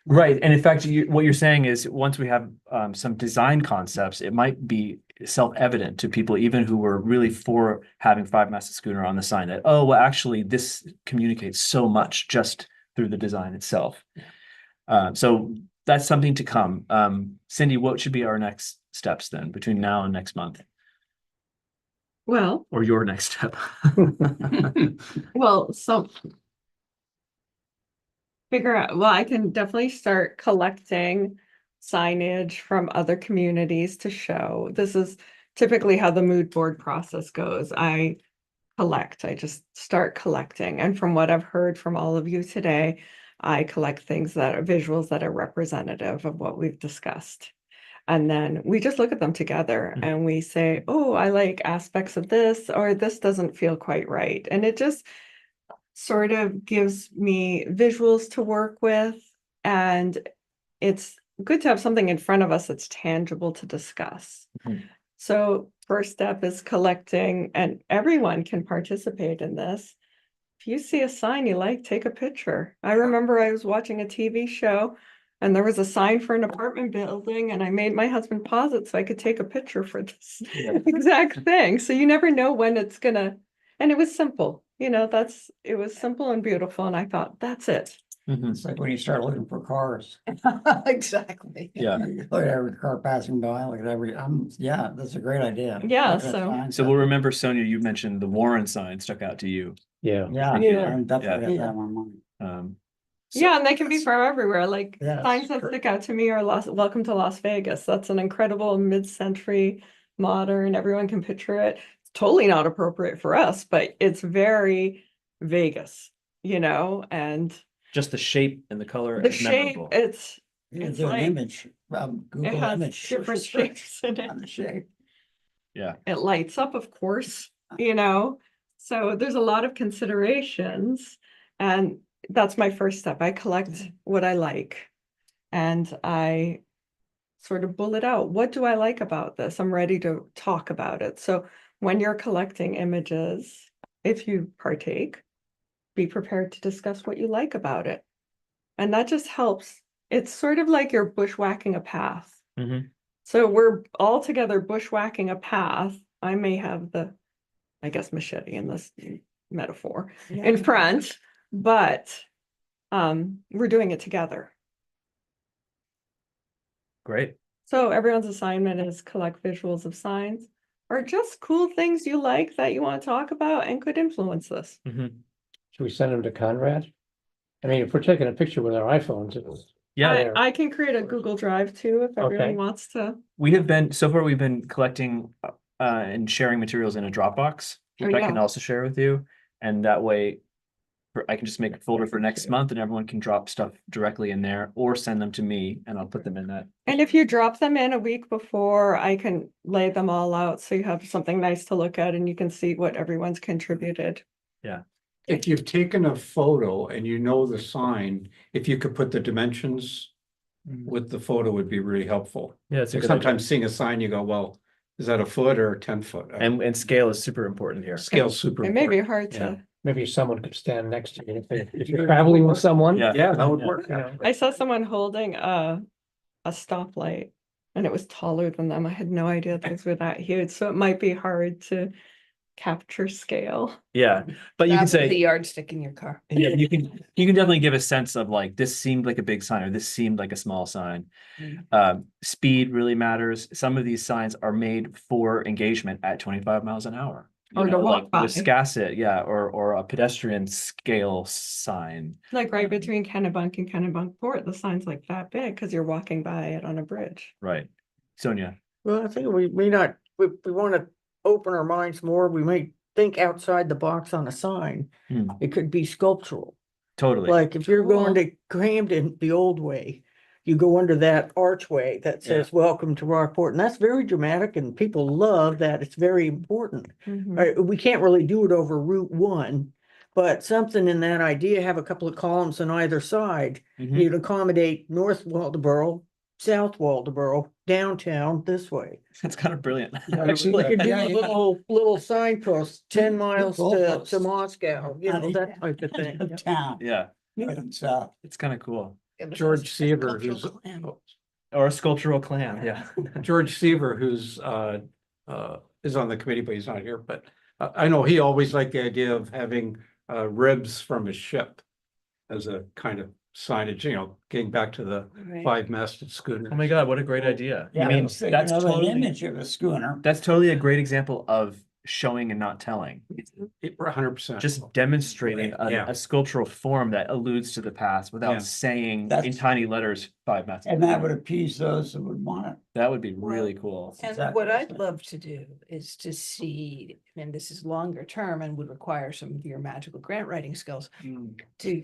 [SPEAKER 1] Right. And in fact, what you're saying is once we have some design concepts, it might be self-evident to people, even who were really for having 5-masted schooner on the sign, that, oh, well, actually, this communicates so much just through the design itself. So that's something to come. Cindy, what should be our next steps then between now and next month,
[SPEAKER 6] Well,
[SPEAKER 1] or your next step?
[SPEAKER 6] so figure out, well, I can definitely start collecting signage from other communities to show. This is typically how the mood board process goes. I just start collecting. And from what I've heard from all of you today, I collect things that are visuals that are representative of what we've discussed. And then we just look at them together and we say, oh, I like aspects of this, or this doesn't feel quite right. And it just sort of gives me visuals to work with. And it's good to have something in front of us that's tangible to discuss.
[SPEAKER 1] Mhm.
[SPEAKER 6] So first step is collecting, and everyone can participate in this. If you see a sign you like, take a picture. I remember I was watching a TV show and there was a sign for an apartment building, and I made my husband pause it so I could take a picture for this exact thing. So you never know when it's gonna, and it was simple, it was simple and beautiful. And I thought, that's it.
[SPEAKER 1] Mhm.
[SPEAKER 9] It's like when you start looking for cars.
[SPEAKER 2] Exactly.
[SPEAKER 1] Yeah.
[SPEAKER 9] You look at every car passing by, look at yeah, that's a great idea.
[SPEAKER 6] Yeah,
[SPEAKER 9] Look at
[SPEAKER 6] so-
[SPEAKER 9] signs
[SPEAKER 1] So
[SPEAKER 9] that-
[SPEAKER 1] we'll remember, Sonia, you mentioned the Warren sign stuck out to you.
[SPEAKER 5] Yeah.
[SPEAKER 9] Yeah,
[SPEAKER 6] Yeah.
[SPEAKER 9] I'm definitely
[SPEAKER 6] Yeah.
[SPEAKER 9] got that on mine.
[SPEAKER 1] So-
[SPEAKER 6] Yeah, and they can be from everywhere. Like
[SPEAKER 9] Yes,
[SPEAKER 6] signs that
[SPEAKER 9] correct.
[SPEAKER 6] stick out to me are Welcome to Las Vegas. That's an incredible mid-century modern. Everyone can picture it. It's totally not appropriate for us, but it's very Vegas, and
[SPEAKER 1] Just the shape and the color
[SPEAKER 6] the
[SPEAKER 1] is
[SPEAKER 6] shape,
[SPEAKER 1] memorable.
[SPEAKER 6] it's
[SPEAKER 9] You can
[SPEAKER 6] It's
[SPEAKER 9] do an
[SPEAKER 6] like-
[SPEAKER 9] image,
[SPEAKER 6] it
[SPEAKER 9] Google
[SPEAKER 6] has
[SPEAKER 9] image.
[SPEAKER 6] different
[SPEAKER 9] search
[SPEAKER 6] shapes in it.
[SPEAKER 9] On the shape.
[SPEAKER 6] It lights up, of course, so there's a lot of considerations, and that's my first step. I collect what I like and I sort of bullet out, what do I like about this? I'm ready to talk about it. So when you're collecting images, if you partake, be prepared to discuss what you like about it. And that just helps. It's sort of like you're bushwhacking a path.
[SPEAKER 1] Mhm.
[SPEAKER 6] So we're all together bushwhacking a path. I may have machete in this metaphor in front, but we're doing it together.
[SPEAKER 1] Great.
[SPEAKER 6] So everyone's assignment is collect visuals of signs or just cool things you like that you want to talk about and could influence this.
[SPEAKER 1] Mhm.
[SPEAKER 5] Should we send them to Conrad? I mean, if we're taking a picture with our iPhones, it's.
[SPEAKER 1] Yeah,
[SPEAKER 6] I can create a Google Drive too, if everyone
[SPEAKER 5] Okay.
[SPEAKER 6] wants to.
[SPEAKER 1] we've been collecting and sharing materials in a Dropbox,
[SPEAKER 6] Oh,
[SPEAKER 1] which I can
[SPEAKER 6] yeah.
[SPEAKER 1] also share with you. And that way I can just make a folder for next month and everyone can drop stuff directly in there or send them to me and I'll put them in that.
[SPEAKER 6] And if you drop them in a week before, I can lay them all out so you have something nice to look at and you can see what everyone's contributed.
[SPEAKER 4] If you've taken a photo and you know the sign, if you could put the dimensions with the photo would be really helpful.
[SPEAKER 1] Yeah, it's
[SPEAKER 4] Like sometimes seeing a sign, you go, well, is that a foot or 10 foot?
[SPEAKER 1] And scale is super important here.
[SPEAKER 4] Scale's super
[SPEAKER 6] It may be
[SPEAKER 4] important.
[SPEAKER 6] hard to,
[SPEAKER 5] Maybe someone could stand next to you if you're traveling with someone.
[SPEAKER 1] Yeah.
[SPEAKER 4] Yeah, that would
[SPEAKER 5] you
[SPEAKER 4] work.
[SPEAKER 5] know.
[SPEAKER 6] I saw someone holding a stoplight and it was taller than them. I had no idea those were that huge, so it might be hard to capture scale.
[SPEAKER 1] Yeah, but you
[SPEAKER 2] That
[SPEAKER 1] can
[SPEAKER 2] was The
[SPEAKER 1] say,
[SPEAKER 2] yardstick in your car.
[SPEAKER 1] yeah, you can definitely give a sense of like, this seemed like a big sign or this seemed like a small sign. Speed really matters. Some of these signs are made for engagement at 25 miles an hour. You
[SPEAKER 6] Or to
[SPEAKER 1] know,
[SPEAKER 6] walk
[SPEAKER 1] like
[SPEAKER 6] by.
[SPEAKER 1] Wiscasset, yeah, or a pedestrian scale sign.
[SPEAKER 6] Like right between Kennebunk and Kennebunkport, the sign's like that big because you're walking by it on a bridge.
[SPEAKER 1] Right. Sonia,
[SPEAKER 3] Well, I think we may not, we want to open our minds more. We may think outside the box on a sign.
[SPEAKER 1] Hmm.
[SPEAKER 3] It could be sculptural.
[SPEAKER 1] totally.
[SPEAKER 3] Like if you're going
[SPEAKER 2] Cool.
[SPEAKER 3] to Camden the old way, you go under that archway that says, welcome to Rockport. And that's very dramatic and people love that. It's very important. We can't really do it over Route 1, but something in that idea, have a couple of columns on either side.
[SPEAKER 1] Mhm.
[SPEAKER 3] You'd accommodate North Waldeboro, South Waldeboro, downtown this way.
[SPEAKER 1] That's kind of brilliant.
[SPEAKER 3] We
[SPEAKER 1] Actually,
[SPEAKER 3] could do
[SPEAKER 9] Yeah,
[SPEAKER 3] a
[SPEAKER 9] yeah.
[SPEAKER 3] little signpost, 10 miles to
[SPEAKER 9] goalposts.
[SPEAKER 3] Moscow, you know, that type of thing.
[SPEAKER 9] The town,
[SPEAKER 1] yeah,
[SPEAKER 9] right and south.
[SPEAKER 1] it's kind of cool.
[SPEAKER 2] It was
[SPEAKER 4] George
[SPEAKER 2] a
[SPEAKER 4] Seaver,
[SPEAKER 2] sculptural
[SPEAKER 4] who's,
[SPEAKER 2] clam.
[SPEAKER 1] Or a sculptural clam, yeah.
[SPEAKER 4] George Seaver, who's is on the committee, but he's not here, but I know he always liked the idea of having ribs from his ship as a kind of signage, you know, getting back to the
[SPEAKER 2] Right.
[SPEAKER 4] five-masted schooner.
[SPEAKER 1] Oh my God, what a great idea. I
[SPEAKER 9] Yeah,
[SPEAKER 1] mean,
[SPEAKER 9] was thinking
[SPEAKER 1] that's
[SPEAKER 9] of an
[SPEAKER 1] totally,
[SPEAKER 9] image of a schooner.
[SPEAKER 1] that's totally a great example of showing and not telling.
[SPEAKER 4] 100%.
[SPEAKER 1] Just demonstrating
[SPEAKER 4] Yeah.
[SPEAKER 1] a sculptural form that alludes to the past
[SPEAKER 4] Yeah.
[SPEAKER 1] without saying in
[SPEAKER 9] That's-
[SPEAKER 1] tiny letters, 5 minutes.
[SPEAKER 9] And that would appease those who would want it.
[SPEAKER 1] That would be really cool.
[SPEAKER 2] And
[SPEAKER 9] exactly
[SPEAKER 2] what
[SPEAKER 9] what
[SPEAKER 2] I'd
[SPEAKER 9] I'm
[SPEAKER 2] love to do is to see, and this is longer term and would require some of your magical grant writing skills, to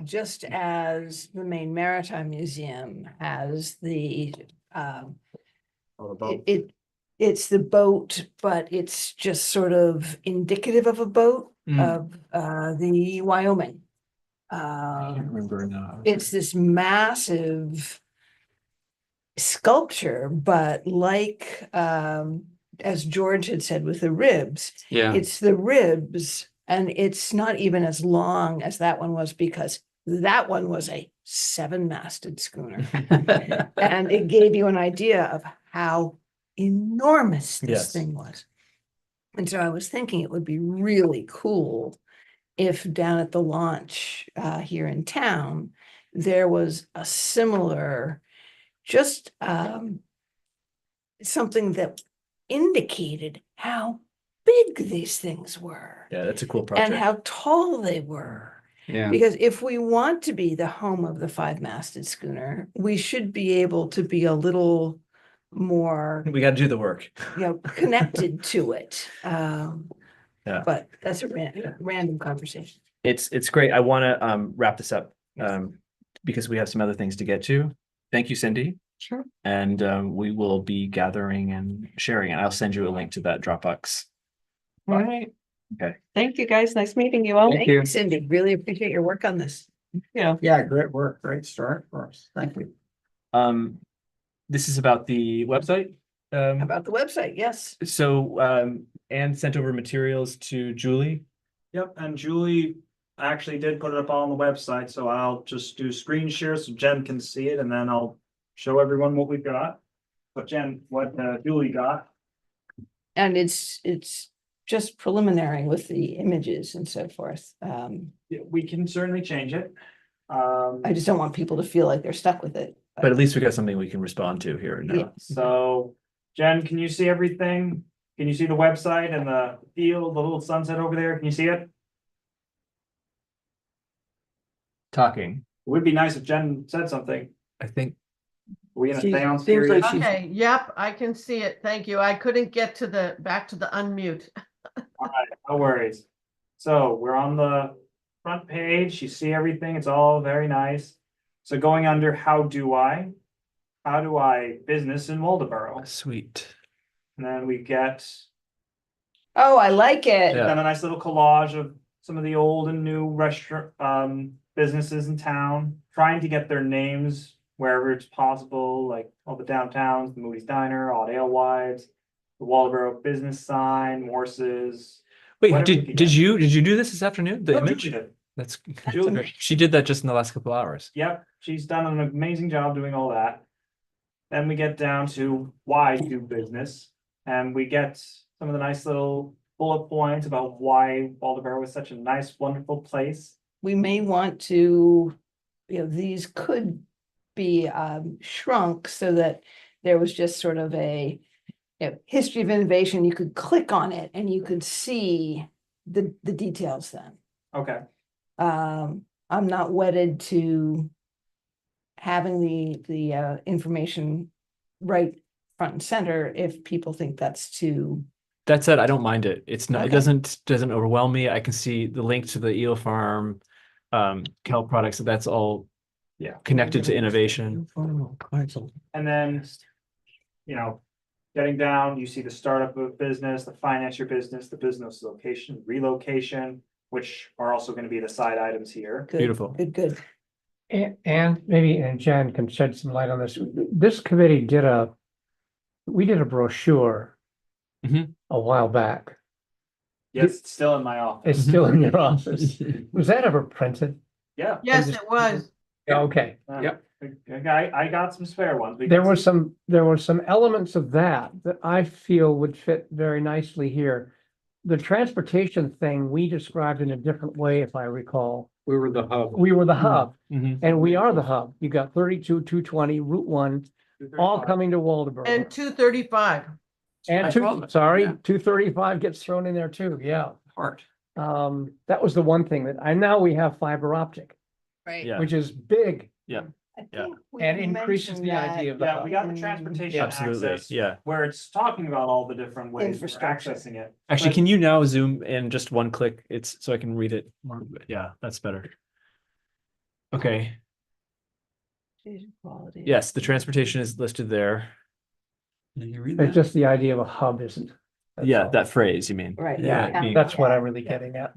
[SPEAKER 2] just as the Maine Maritime Museum has the it's the boat, but it's just sort of indicative of a boat of the Wyoming.
[SPEAKER 1] I can't remember now.
[SPEAKER 2] It's this massive sculpture, but like as George had said with the ribs,
[SPEAKER 4] Yeah,
[SPEAKER 2] it's the ribs, and it's not even as long as that one was because that one was a 7-masted schooner. And it gave you an idea of how enormous this
[SPEAKER 1] Yes.
[SPEAKER 2] thing was. And so I was thinking it would be really cool if down at the launch here in town, there was a similar, just something that indicated how big these things were
[SPEAKER 1] Yeah, that's a cool
[SPEAKER 2] and
[SPEAKER 1] project.
[SPEAKER 2] how tall they were.
[SPEAKER 4] yeah.
[SPEAKER 2] Because if we want to be the home of the 5-masted schooner, we should be able to be a little more,
[SPEAKER 1] We got to do the work.
[SPEAKER 2] connected to it.
[SPEAKER 1] Yeah.
[SPEAKER 2] But that's a random conversation.
[SPEAKER 1] It's great. I want to wrap this up because we have some other things to get to. Thank you, Cindy.
[SPEAKER 6] Sure.
[SPEAKER 1] And we will be gathering and sharing, and I'll send you a link to that Dropbox.
[SPEAKER 6] All right.
[SPEAKER 1] Okay.
[SPEAKER 6] Thank you, guys. Nice meeting you all.
[SPEAKER 2] Thank you, Cindy. Really appreciate your work on this.
[SPEAKER 6] Yeah.
[SPEAKER 9] Yeah, great work, great start for us. Thank you.
[SPEAKER 1] This is about the website.
[SPEAKER 2] About the website, yes.
[SPEAKER 1] So Anne sent over materials to Julie.
[SPEAKER 8] Yep, and Julie actually did put it up on the website, so I'll just do screen share so Jen can see it, and then I'll show everyone what we've got. But Jen, what Julie got?
[SPEAKER 2] And it's just preliminary with the images and so forth.
[SPEAKER 8] Yeah, we can certainly change it.
[SPEAKER 2] I just don't want people to feel like they're stuck with it.
[SPEAKER 1] But at least we got something we can respond to here now.
[SPEAKER 2] Yeah.
[SPEAKER 8] So, Jen, can you see everything? Can you see the website and the field, the little sunset over there? Can you see it? It
[SPEAKER 1] Talking,
[SPEAKER 8] would be nice if Jen said something.
[SPEAKER 1] I think.
[SPEAKER 8] Are we gonna
[SPEAKER 3] She
[SPEAKER 8] stay on
[SPEAKER 3] seems like
[SPEAKER 8] serious?
[SPEAKER 3] she's-
[SPEAKER 7] Okay, yep, I can see it. Thank you. I couldn't get to back to the unmute.
[SPEAKER 8] Alright, no worries. So we're on the front page, you see everything, it's all very nice. So going under how do I business in Waldeboro,
[SPEAKER 1] Sweet.
[SPEAKER 8] and then we get
[SPEAKER 2] Oh, I like it.
[SPEAKER 1] Yeah.
[SPEAKER 8] then a nice little collage of some of the old and new restaurant businesses in town, trying to get their names wherever it's possible, like all the downtowns, the Moody's Diner, Odd Alewives, the Waldeboro business sign, Morse's.
[SPEAKER 1] Wait,
[SPEAKER 8] Whatever we can
[SPEAKER 1] did
[SPEAKER 8] get.
[SPEAKER 1] you do this afternoon? The
[SPEAKER 8] Oh,
[SPEAKER 1] image?
[SPEAKER 8] Julie did.
[SPEAKER 1] That's
[SPEAKER 8] Julie.
[SPEAKER 1] great. She did that just in the last couple hours.
[SPEAKER 8] Yep, she's done an amazing job doing all that. Then we get down to why do business, and we get some of the nice little bullet points about why Waldeboro was such a nice, wonderful place.
[SPEAKER 2] We may want to, these could be shrunk so that there was just sort of a history of innovation. You could click on it and you could see the details then.
[SPEAKER 8] Okay.
[SPEAKER 2] I'm not wedded to having the information right front and center if people think that's too.
[SPEAKER 1] That said, I don't mind it. It's not, it
[SPEAKER 2] Okay.
[SPEAKER 1] doesn't overwhelm me. I can see the link to the Eel Farm, kelp products, that's all
[SPEAKER 8] Yeah.
[SPEAKER 1] connected to innovation.
[SPEAKER 8] And then, getting down, you see the startup of business, the finance your business, the business location, relocation, which are also going to be the side items here.
[SPEAKER 2] Good,
[SPEAKER 1] Beautiful.
[SPEAKER 2] Good.
[SPEAKER 5] And maybe, and Jen can shed some light on this. This committee we did a brochure
[SPEAKER 1] Mhm.
[SPEAKER 5] a while back.
[SPEAKER 8] Yes, it's still in my office.
[SPEAKER 5] It's still in your office. Was that ever printed?
[SPEAKER 8] Yeah.
[SPEAKER 7] Yes, it was.
[SPEAKER 5] Okay.
[SPEAKER 1] Yep.
[SPEAKER 8] I got some spare ones.
[SPEAKER 5] There were some elements of that I feel would fit very nicely here. The transportation thing we described in a different way, if I recall.
[SPEAKER 4] We were the hub.
[SPEAKER 5] We were the hub,
[SPEAKER 1] Mhm.
[SPEAKER 5] and we are the hub. You got 32, 220, Route 1, all coming to Waldeboro.
[SPEAKER 7] And 235.
[SPEAKER 5] And
[SPEAKER 9] Yeah.
[SPEAKER 5] 235 gets thrown in there too, yeah.
[SPEAKER 9] Part.
[SPEAKER 5] That was the one thing now we have fiber optic,
[SPEAKER 2] Right.
[SPEAKER 1] Yeah.
[SPEAKER 5] which is big
[SPEAKER 2] I
[SPEAKER 1] Yeah.
[SPEAKER 2] think we
[SPEAKER 5] and increases
[SPEAKER 2] mentioned
[SPEAKER 5] the idea of the
[SPEAKER 8] Yeah, we
[SPEAKER 5] hub.
[SPEAKER 8] got the transportation
[SPEAKER 5] Yeah.
[SPEAKER 1] Absolutely,
[SPEAKER 8] access,
[SPEAKER 1] yeah.
[SPEAKER 8] where it's talking about all the different ways we're
[SPEAKER 2] Infrastructure.
[SPEAKER 8] accessing it.
[SPEAKER 1] Actually,
[SPEAKER 8] But-
[SPEAKER 1] can you now zoom in just one click? It's so I can read it. Yeah, that's better. Okay,
[SPEAKER 2] Quality.
[SPEAKER 1] yes, the transportation is listed there.
[SPEAKER 9] Did you read
[SPEAKER 5] It's
[SPEAKER 9] that?
[SPEAKER 5] just the idea of a hub isn't. That's
[SPEAKER 1] Yeah,
[SPEAKER 5] all.
[SPEAKER 1] that phrase you mean.
[SPEAKER 2] Right.
[SPEAKER 5] Yeah, that's what I'm really getting at.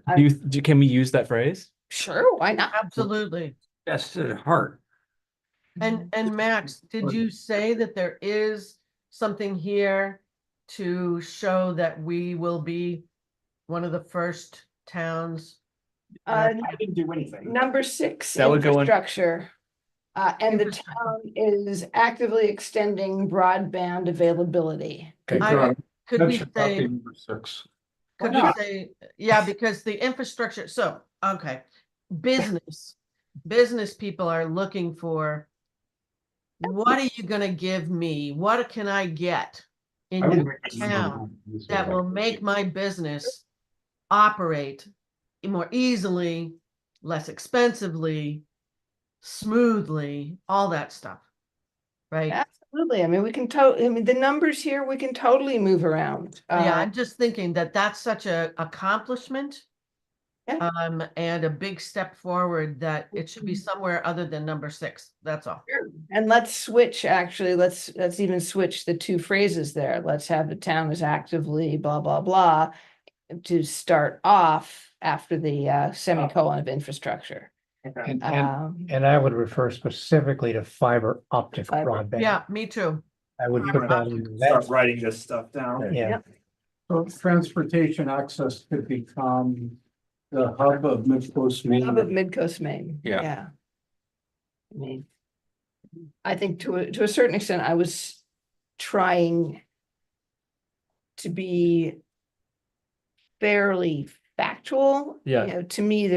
[SPEAKER 1] Can we use that phrase?
[SPEAKER 2] Sure, why not?
[SPEAKER 7] Absolutely.
[SPEAKER 9] That's at heart.
[SPEAKER 7] And Max, did you say that there is something here to show that we will be one of the first towns?
[SPEAKER 2] Uh,
[SPEAKER 8] I didn't do anything.
[SPEAKER 2] Number 6,
[SPEAKER 1] That would go in-
[SPEAKER 2] infrastructure. And the
[SPEAKER 7] Infrastructure.
[SPEAKER 2] town is actively extending broadband availability.
[SPEAKER 7] Could we
[SPEAKER 4] That's
[SPEAKER 7] say,
[SPEAKER 4] number 6.
[SPEAKER 7] could we say, yeah, because the infrastructure, so, okay. Business people are looking for, what are you gonna give me? What can I get in your town that will make my business operate more easily, less expensively, smoothly, all that stuff. Right?
[SPEAKER 2] Absolutely. I mean, the numbers here, we can totally move around.
[SPEAKER 7] Yeah, I'm just thinking that that's such a accomplishment.
[SPEAKER 2] Yeah.
[SPEAKER 7] And a big step forward that it should be somewhere other than number 6. That's all.
[SPEAKER 2] And let's switch, actually, let's even switch the 2 phrases there. Let's have the town is actively blah, blah, blah, to start off after the semicolon of infrastructure.
[SPEAKER 8] Okay.
[SPEAKER 5] And I would refer specifically to fiber optic
[SPEAKER 2] Fiber.
[SPEAKER 5] broadband.
[SPEAKER 7] Yeah, me too.
[SPEAKER 5] I would put that in
[SPEAKER 8] Start
[SPEAKER 5] that,
[SPEAKER 8] writing this stuff down.
[SPEAKER 5] yeah.
[SPEAKER 4] So transportation access could become the hub of Midcoast Maine.
[SPEAKER 2] Hub of Midcoast, Maine.
[SPEAKER 4] Yeah.
[SPEAKER 2] I mean, I think to a certain extent, I was trying to be fairly factual.
[SPEAKER 1] Yeah.
[SPEAKER 2] You know, to me,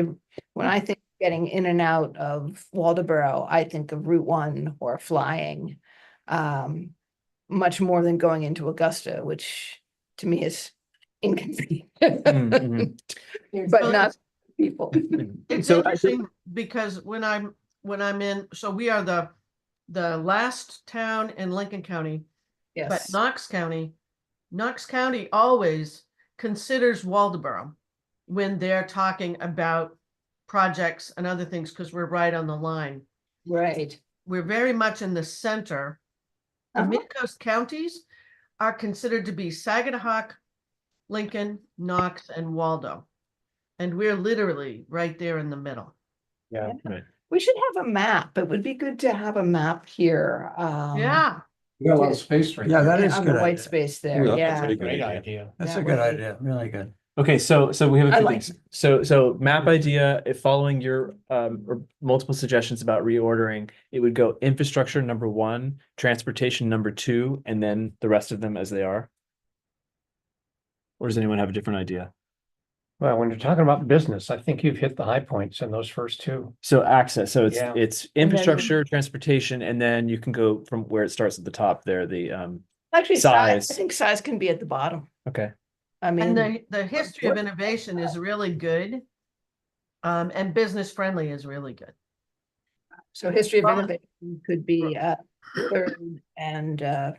[SPEAKER 2] when I think getting in and out of Waldeboro, I think of Route 1 or flying, much more than going into Augusta, which to me is inconvenient.
[SPEAKER 1] Mhm.
[SPEAKER 2] But
[SPEAKER 7] So
[SPEAKER 2] not people.
[SPEAKER 7] It's
[SPEAKER 1] So
[SPEAKER 7] interesting because when I'm in, so we are the last town in Lincoln County, but
[SPEAKER 2] Yes.
[SPEAKER 7] Knox County always considers Waldeboro when they're talking about projects and other things, because we're right on the line.
[SPEAKER 2] Right.
[SPEAKER 7] We're very much in the center. The
[SPEAKER 2] Uh-huh.
[SPEAKER 7] Midcoast counties are considered to be Saginaw, Lincoln, Knox, and Waldo. And we're literally right there in the middle.
[SPEAKER 5] Yeah.
[SPEAKER 2] We should have a map. It would be good to have a map here.
[SPEAKER 7] Yeah,
[SPEAKER 4] We got a lot of space right
[SPEAKER 9] Yeah,
[SPEAKER 4] there.
[SPEAKER 9] that is
[SPEAKER 2] On
[SPEAKER 9] good
[SPEAKER 2] the white
[SPEAKER 9] idea.
[SPEAKER 2] space there,
[SPEAKER 4] Yeah, that's a
[SPEAKER 2] yeah.
[SPEAKER 4] pretty good
[SPEAKER 5] Great
[SPEAKER 4] idea.
[SPEAKER 5] idea.
[SPEAKER 9] That's
[SPEAKER 2] That
[SPEAKER 9] a good
[SPEAKER 2] would be-
[SPEAKER 9] idea, really good.
[SPEAKER 1] Okay, so we have a
[SPEAKER 2] I
[SPEAKER 1] few
[SPEAKER 2] like
[SPEAKER 1] things. So map idea, if following your or multiple suggestions about reordering, it would go infrastructure number 1, transportation number 2, and then the rest of them as they are. Or does anyone have a different idea?
[SPEAKER 5] Well, when you're talking about business, I think you've hit the high points in those first two.
[SPEAKER 1] So access, so
[SPEAKER 5] Yeah.
[SPEAKER 1] it's
[SPEAKER 2] then-
[SPEAKER 1] infrastructure, transportation, and then you can go from where it starts at the top there,
[SPEAKER 2] Actually, size,
[SPEAKER 1] Size.
[SPEAKER 2] I think size can be at the bottom.
[SPEAKER 1] okay.
[SPEAKER 2] I
[SPEAKER 7] And
[SPEAKER 2] mean,
[SPEAKER 7] the history of innovation is really good. And business friendly is really good.
[SPEAKER 2] so history of
[SPEAKER 7] Well-
[SPEAKER 2] innovation could be third, and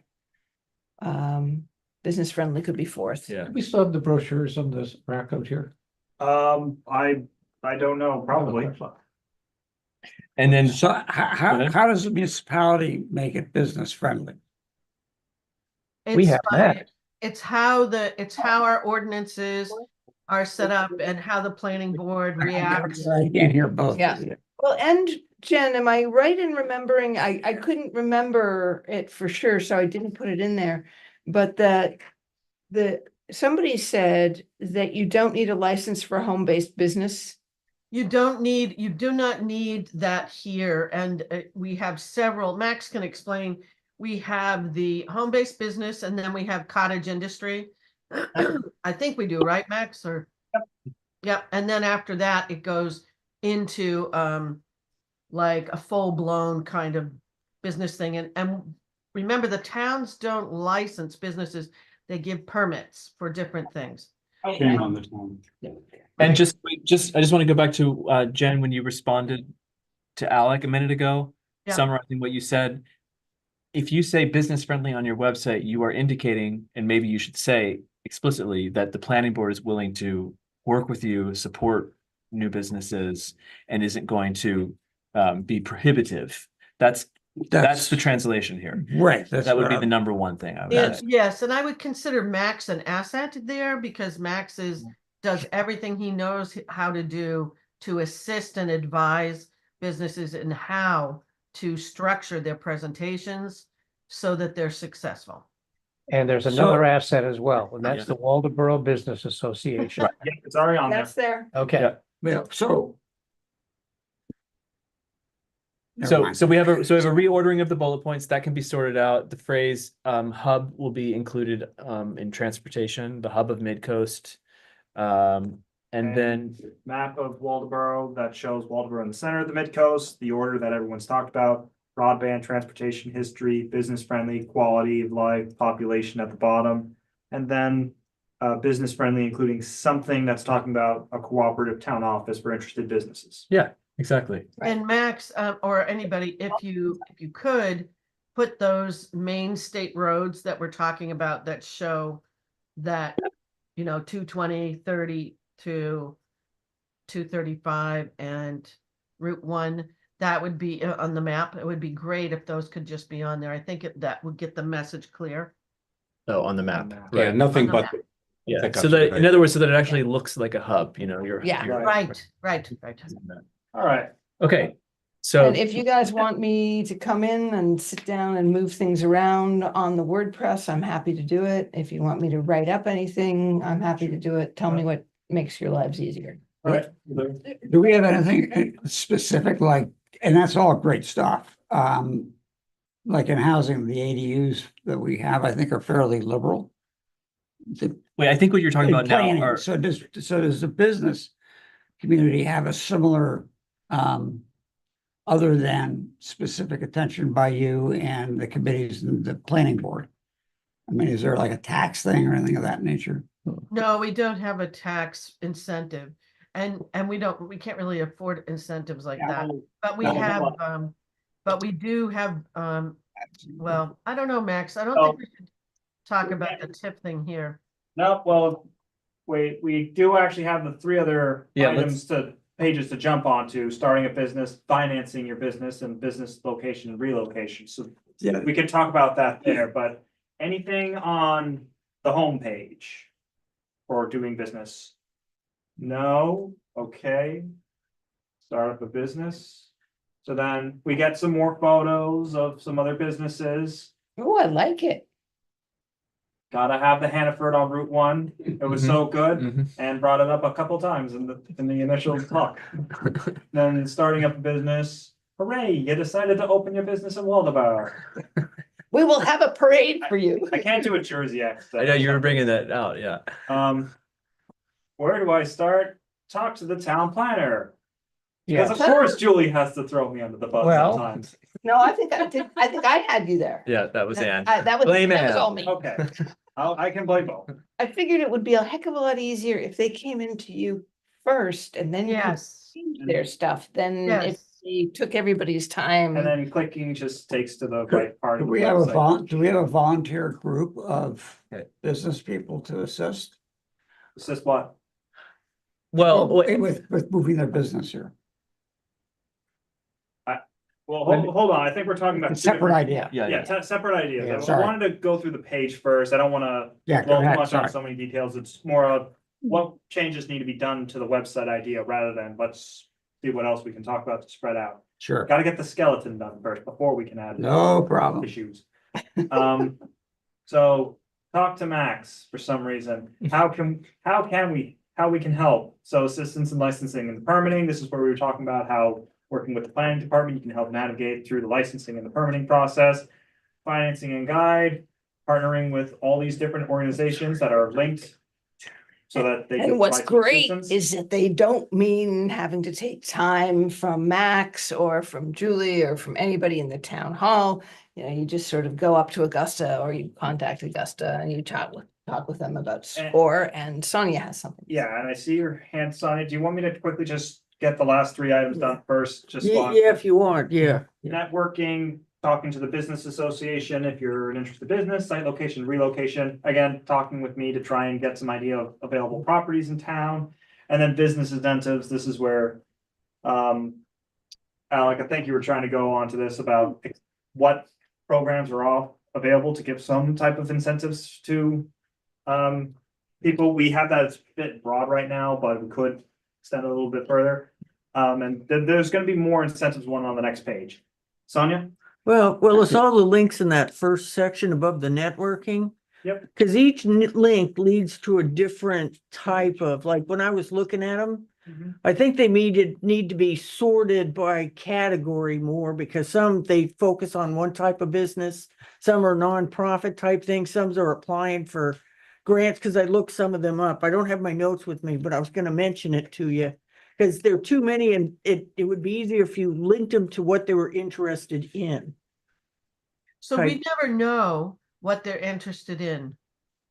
[SPEAKER 2] business friendly could be fourth.
[SPEAKER 1] Yeah.
[SPEAKER 4] We still have the brochures on this rack out here.
[SPEAKER 8] I don't know, probably.
[SPEAKER 1] And then,
[SPEAKER 9] So
[SPEAKER 1] Go ahead.
[SPEAKER 9] how does the municipality make it business friendly?
[SPEAKER 5] We
[SPEAKER 7] It's
[SPEAKER 5] have
[SPEAKER 7] by-
[SPEAKER 5] that.
[SPEAKER 7] It's how our ordinances are set up and how the planning board reacts.
[SPEAKER 9] I can't hear both.
[SPEAKER 2] Yeah. Well, and Jen, am I right in remembering, I couldn't remember it for sure, so I didn't put it in there. But that somebody said that you don't need a license for home-based business.
[SPEAKER 7] You do not need that here, and we have several, Max can explain. We have the home-based business and then we have cottage industry. I think we do, right, Max, or? Yep, and then after that, it goes into like a full-blown kind of business thing, and remember, the towns don't license businesses, they give permits for different things.
[SPEAKER 4] Shame on the town.
[SPEAKER 1] and I just want to go back to Jen, when you responded to Alec a minute ago,
[SPEAKER 7] Yeah.
[SPEAKER 1] summarizing what you said. If you say business friendly on your website, you are indicating, and maybe you should say explicitly, that the planning board is willing to work with you, support new businesses, and isn't going to be prohibitive. That's the translation here.
[SPEAKER 9] Right.
[SPEAKER 1] That would be the number one thing I would
[SPEAKER 7] Yes,
[SPEAKER 1] say.
[SPEAKER 7] yes, and I would consider Max an asset there because Max does everything he knows how to do to assist and advise businesses in how to structure their presentations so that they're successful.
[SPEAKER 5] And there's another asset as well, and that's the Waldeboro Business Association.
[SPEAKER 8] Right, yeah, it's already on there.
[SPEAKER 2] That's there.
[SPEAKER 5] Okay,
[SPEAKER 1] Yeah.
[SPEAKER 9] Yeah, so. Never
[SPEAKER 1] So,
[SPEAKER 9] mind.
[SPEAKER 1] we have a reordering of the bullet points that can be sorted out. The phrase hub will be included in transportation, the hub of Midcoast. And then,
[SPEAKER 8] Map of Waldeboro that shows Waldeboro in the center of the mid-coast, the order that everyone's talked about. Broadband, transportation history, business friendly, quality of life, population at the bottom. And then business friendly, including something that's talking about a cooperative town office for interested businesses.
[SPEAKER 1] yeah, exactly.
[SPEAKER 7] And Max, or anybody, if you could put those main state roads that we're talking about that show that, 220, 30 to 235 and Route 1, that would be on the map. It would be great if those could just be on there. I think that would get the message clear.
[SPEAKER 1] Oh, on the map.
[SPEAKER 4] Yeah,
[SPEAKER 1] Right.
[SPEAKER 4] nothing
[SPEAKER 7] On the
[SPEAKER 4] but.
[SPEAKER 7] map.
[SPEAKER 1] Yeah.
[SPEAKER 4] Think
[SPEAKER 1] So
[SPEAKER 4] that's a
[SPEAKER 1] that,
[SPEAKER 4] good
[SPEAKER 1] in other words, so that it actually looks like a hub,
[SPEAKER 2] Yeah.
[SPEAKER 7] Right.
[SPEAKER 8] All right.
[SPEAKER 1] Okay, so.
[SPEAKER 2] And if you guys want me to come in and sit down and move things around on the WordPress, I'm happy to do it. If you want me to write up anything, I'm happy to do it. Tell me what makes your lives easier.
[SPEAKER 8] All right.
[SPEAKER 9] Do we have anything specific like, and that's all great stuff. Like in housing, the ADUs that we have, I think are fairly liberal.
[SPEAKER 1] Wait, I think what you're talking about now
[SPEAKER 9] Planning.
[SPEAKER 1] are,
[SPEAKER 9] So does the business community have a similar, other than specific attention by you and the committees and the planning board? I mean, is there like a tax thing or anything of that nature?
[SPEAKER 7] No, we don't have a tax incentive and we can't really afford incentives like that. But we
[SPEAKER 8] No.
[SPEAKER 7] have, but we do have, well, I don't know, Max, I don't think we should talk about the tip thing here.
[SPEAKER 8] No, well, we do actually have the three other
[SPEAKER 1] Yeah,
[SPEAKER 8] pages to jump onto, starting a business, financing your business, and business location and relocation. So
[SPEAKER 9] Yeah.
[SPEAKER 8] we can talk about that there, but anything on the homepage for doing business? No, okay. Start up a business. So then we get some more photos of some other businesses.
[SPEAKER 2] Oh, I like it.
[SPEAKER 8] Gotta have the Hannaford on Route 1. It was so good.
[SPEAKER 1] Mhm.
[SPEAKER 8] And brought it up a couple times in the initial talk. Then starting up a business, hooray, you decided to open your business in Waldeboro.
[SPEAKER 2] We will have a parade for you.
[SPEAKER 8] I can't do a Jersey accent.
[SPEAKER 1] I know you were bringing that out, yeah.
[SPEAKER 8] Where do I start? Talk to the town planner.
[SPEAKER 5] Yeah,
[SPEAKER 8] Because of course Julie has to throw me under the bus
[SPEAKER 5] Well-
[SPEAKER 8] sometimes.
[SPEAKER 2] No, I think I had you there.
[SPEAKER 1] Yeah, that was Ann.
[SPEAKER 2] That was
[SPEAKER 1] Blame
[SPEAKER 2] that was
[SPEAKER 1] Ann.
[SPEAKER 2] all me.
[SPEAKER 8] Okay, I can blame both.
[SPEAKER 2] I figured it would be a heck of a lot easier if they came into you first and then you could
[SPEAKER 7] Yes,
[SPEAKER 2] change their stuff, than if
[SPEAKER 7] yes.
[SPEAKER 2] they took everybody's time.
[SPEAKER 8] And then clicking just takes to the right part
[SPEAKER 9] Do
[SPEAKER 8] of the
[SPEAKER 9] we have a
[SPEAKER 8] website.
[SPEAKER 9] do we have a volunteer group of
[SPEAKER 1] Okay.
[SPEAKER 9] business people to assist?
[SPEAKER 8] It's just what?
[SPEAKER 1] Well, wait,
[SPEAKER 9] With moving their business here?
[SPEAKER 8] Well, hold on, I think we're talking about.
[SPEAKER 9] It's a
[SPEAKER 8] two
[SPEAKER 9] separate
[SPEAKER 8] different-
[SPEAKER 9] idea.
[SPEAKER 1] yeah,
[SPEAKER 8] Yeah, separate ideas.
[SPEAKER 9] Yeah,
[SPEAKER 8] I
[SPEAKER 9] sorry.
[SPEAKER 8] wanted to go through the page first. I don't wanna
[SPEAKER 9] Yeah, go
[SPEAKER 8] dwell too
[SPEAKER 9] ahead,
[SPEAKER 8] much on
[SPEAKER 9] sorry.
[SPEAKER 8] so many details. It's more of what changes need to be done to the website idea rather than let's see what else we can talk about to spread out.
[SPEAKER 9] Sure,
[SPEAKER 8] Gotta get the skeleton done first before we can add
[SPEAKER 9] no problem.
[SPEAKER 8] issues. So talk to Max for some reason. How can we can help? So assistance in licensing and permitting, this is where we were talking about how working with the planning department, you can help navigate through the licensing and the permitting process. Financing and guide, partnering with all these different organizations that are linked. So that they. can
[SPEAKER 2] And what's
[SPEAKER 8] provide some
[SPEAKER 2] great
[SPEAKER 8] assistance.
[SPEAKER 2] is that they don't mean having to take time from Max or from Julie or from anybody in the town hall. You know, you just sort of go up to Augusta or you contact Augusta and you talk with them about
[SPEAKER 8] And-
[SPEAKER 2] SCORE, and Sonia has something.
[SPEAKER 8] Yeah, and I see your hand, Sonia. Do you want me to quickly just get the last three items done first? Just
[SPEAKER 3] Yeah,
[SPEAKER 8] on
[SPEAKER 3] if you want, yeah.
[SPEAKER 8] networking, talking to the business association, if you're an interested business, site location, relocation, again, talking with me to try and get some idea of available properties in town. And then business incentives, this is where, Alec, I think you were trying to go on to this about what programs are all available to give some type of incentives to people. We have that, it's a bit broad right now, but we could extend it a little bit further. And there's gonna be more incentives one on the next page. Sonia?
[SPEAKER 3] Well, it's all the links in that first section above the networking.
[SPEAKER 8] Yep.
[SPEAKER 3] Cause each link leads to a different type of, like, when I was looking at them, I think they need to be sorted by category more, because some they focus on one type of business, some are nonprofit type things, some are applying for grants, because I looked some of them up. I don't have my notes with me, but I was gonna mention it to you. Because there are too many, and it would be easier if you linked them to what they were interested in.
[SPEAKER 7] So we
[SPEAKER 3] Right.
[SPEAKER 7] never know what they're interested in.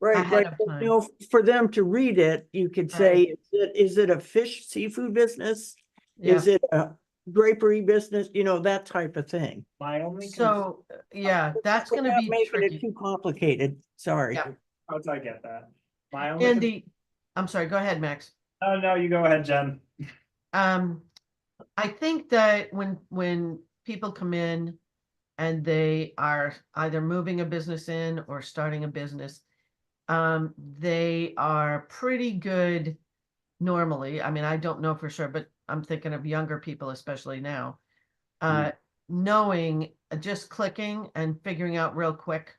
[SPEAKER 3] Right,
[SPEAKER 7] Ahead
[SPEAKER 3] like,
[SPEAKER 7] of time.
[SPEAKER 3] you know, for them to read it, you could say, is it a fish seafood business?
[SPEAKER 7] Yeah,
[SPEAKER 3] Is it a drapery business? You know, that type of thing.
[SPEAKER 8] My only.
[SPEAKER 7] so, yeah, that's gonna
[SPEAKER 3] Without
[SPEAKER 7] be
[SPEAKER 3] making it
[SPEAKER 7] tricky.
[SPEAKER 3] too complicated, sorry.
[SPEAKER 7] Yeah.
[SPEAKER 8] I get that. My only.
[SPEAKER 7] And I'm sorry, go ahead, Max.
[SPEAKER 8] Oh, no, you go ahead, Jen.
[SPEAKER 7] I think that when people come in and they are either moving a business in or starting a business, they are pretty good normally. I mean, I don't know for sure, but I'm thinking of younger people, especially now. Knowing, just clicking and figuring out real quick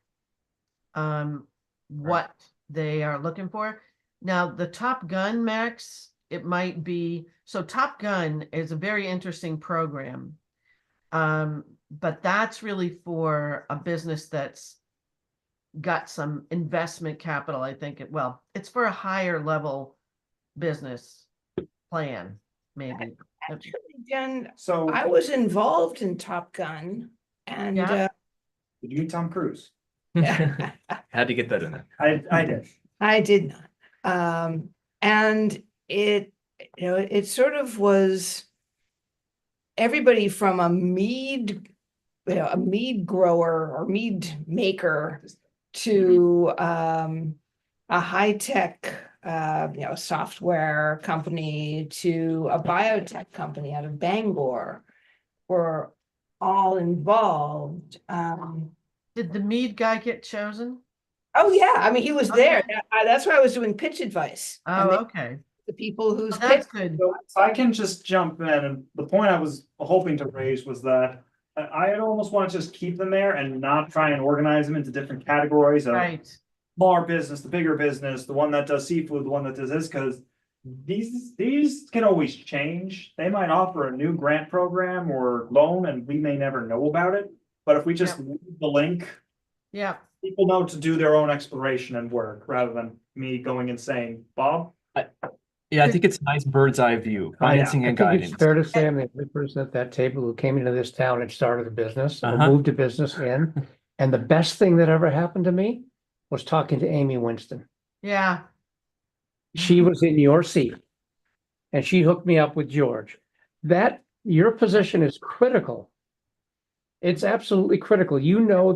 [SPEAKER 7] what they are looking for. Now, the Top Gun, Max, it might be, so Top Gun is a very interesting program. But that's really for a business that's got some investment capital, I think. Well, it's for a higher level business plan, maybe.
[SPEAKER 2] Actually, Jen,
[SPEAKER 8] So,
[SPEAKER 2] I was involved in Top Gun and
[SPEAKER 7] Yeah.
[SPEAKER 8] did you meet Tom Cruise?
[SPEAKER 1] Had to get that in there.
[SPEAKER 8] I did.
[SPEAKER 2] I did not. And it, you know, it sort of was everybody from a mead, you know, a mead grower or mead maker to a high-tech you know, software company to a biotech company out of Bangor were all involved.
[SPEAKER 7] Did the Mead guy get chosen?
[SPEAKER 2] Oh, yeah, I mean, he was there.
[SPEAKER 7] Okay.
[SPEAKER 2] That's why I was doing pitch advice. And
[SPEAKER 7] Oh,
[SPEAKER 2] they-
[SPEAKER 7] okay.
[SPEAKER 2] the people whose
[SPEAKER 7] Well, that's
[SPEAKER 2] pitch,
[SPEAKER 7] good.
[SPEAKER 8] So if I can just jump in, and the point I was hoping to raise was that I almost want to just keep them there and not try and organize them into different categories of
[SPEAKER 7] Right.
[SPEAKER 8] smaller business, the bigger business, the one that does seafood, the one that does this, because these can always change. They might offer a new grant program or loan and we may never know about it. But if we just leave the link
[SPEAKER 7] Yeah,
[SPEAKER 8] people know to do their own exploration and work rather than me going and saying, Bob.
[SPEAKER 1] Yeah, I think it's a nice bird's eye view, financing
[SPEAKER 5] I
[SPEAKER 1] and
[SPEAKER 5] think it's
[SPEAKER 1] guidance.
[SPEAKER 5] fair to say I'm the only person at that table who came into this town and started a business, or
[SPEAKER 1] Uh-huh.
[SPEAKER 5] moved a business in. And the best thing that ever happened to me was talking to Amy Winston.
[SPEAKER 7] yeah.
[SPEAKER 5] She was in your seat. And she hooked me up with George. That, your position is critical. It's absolutely critical. You know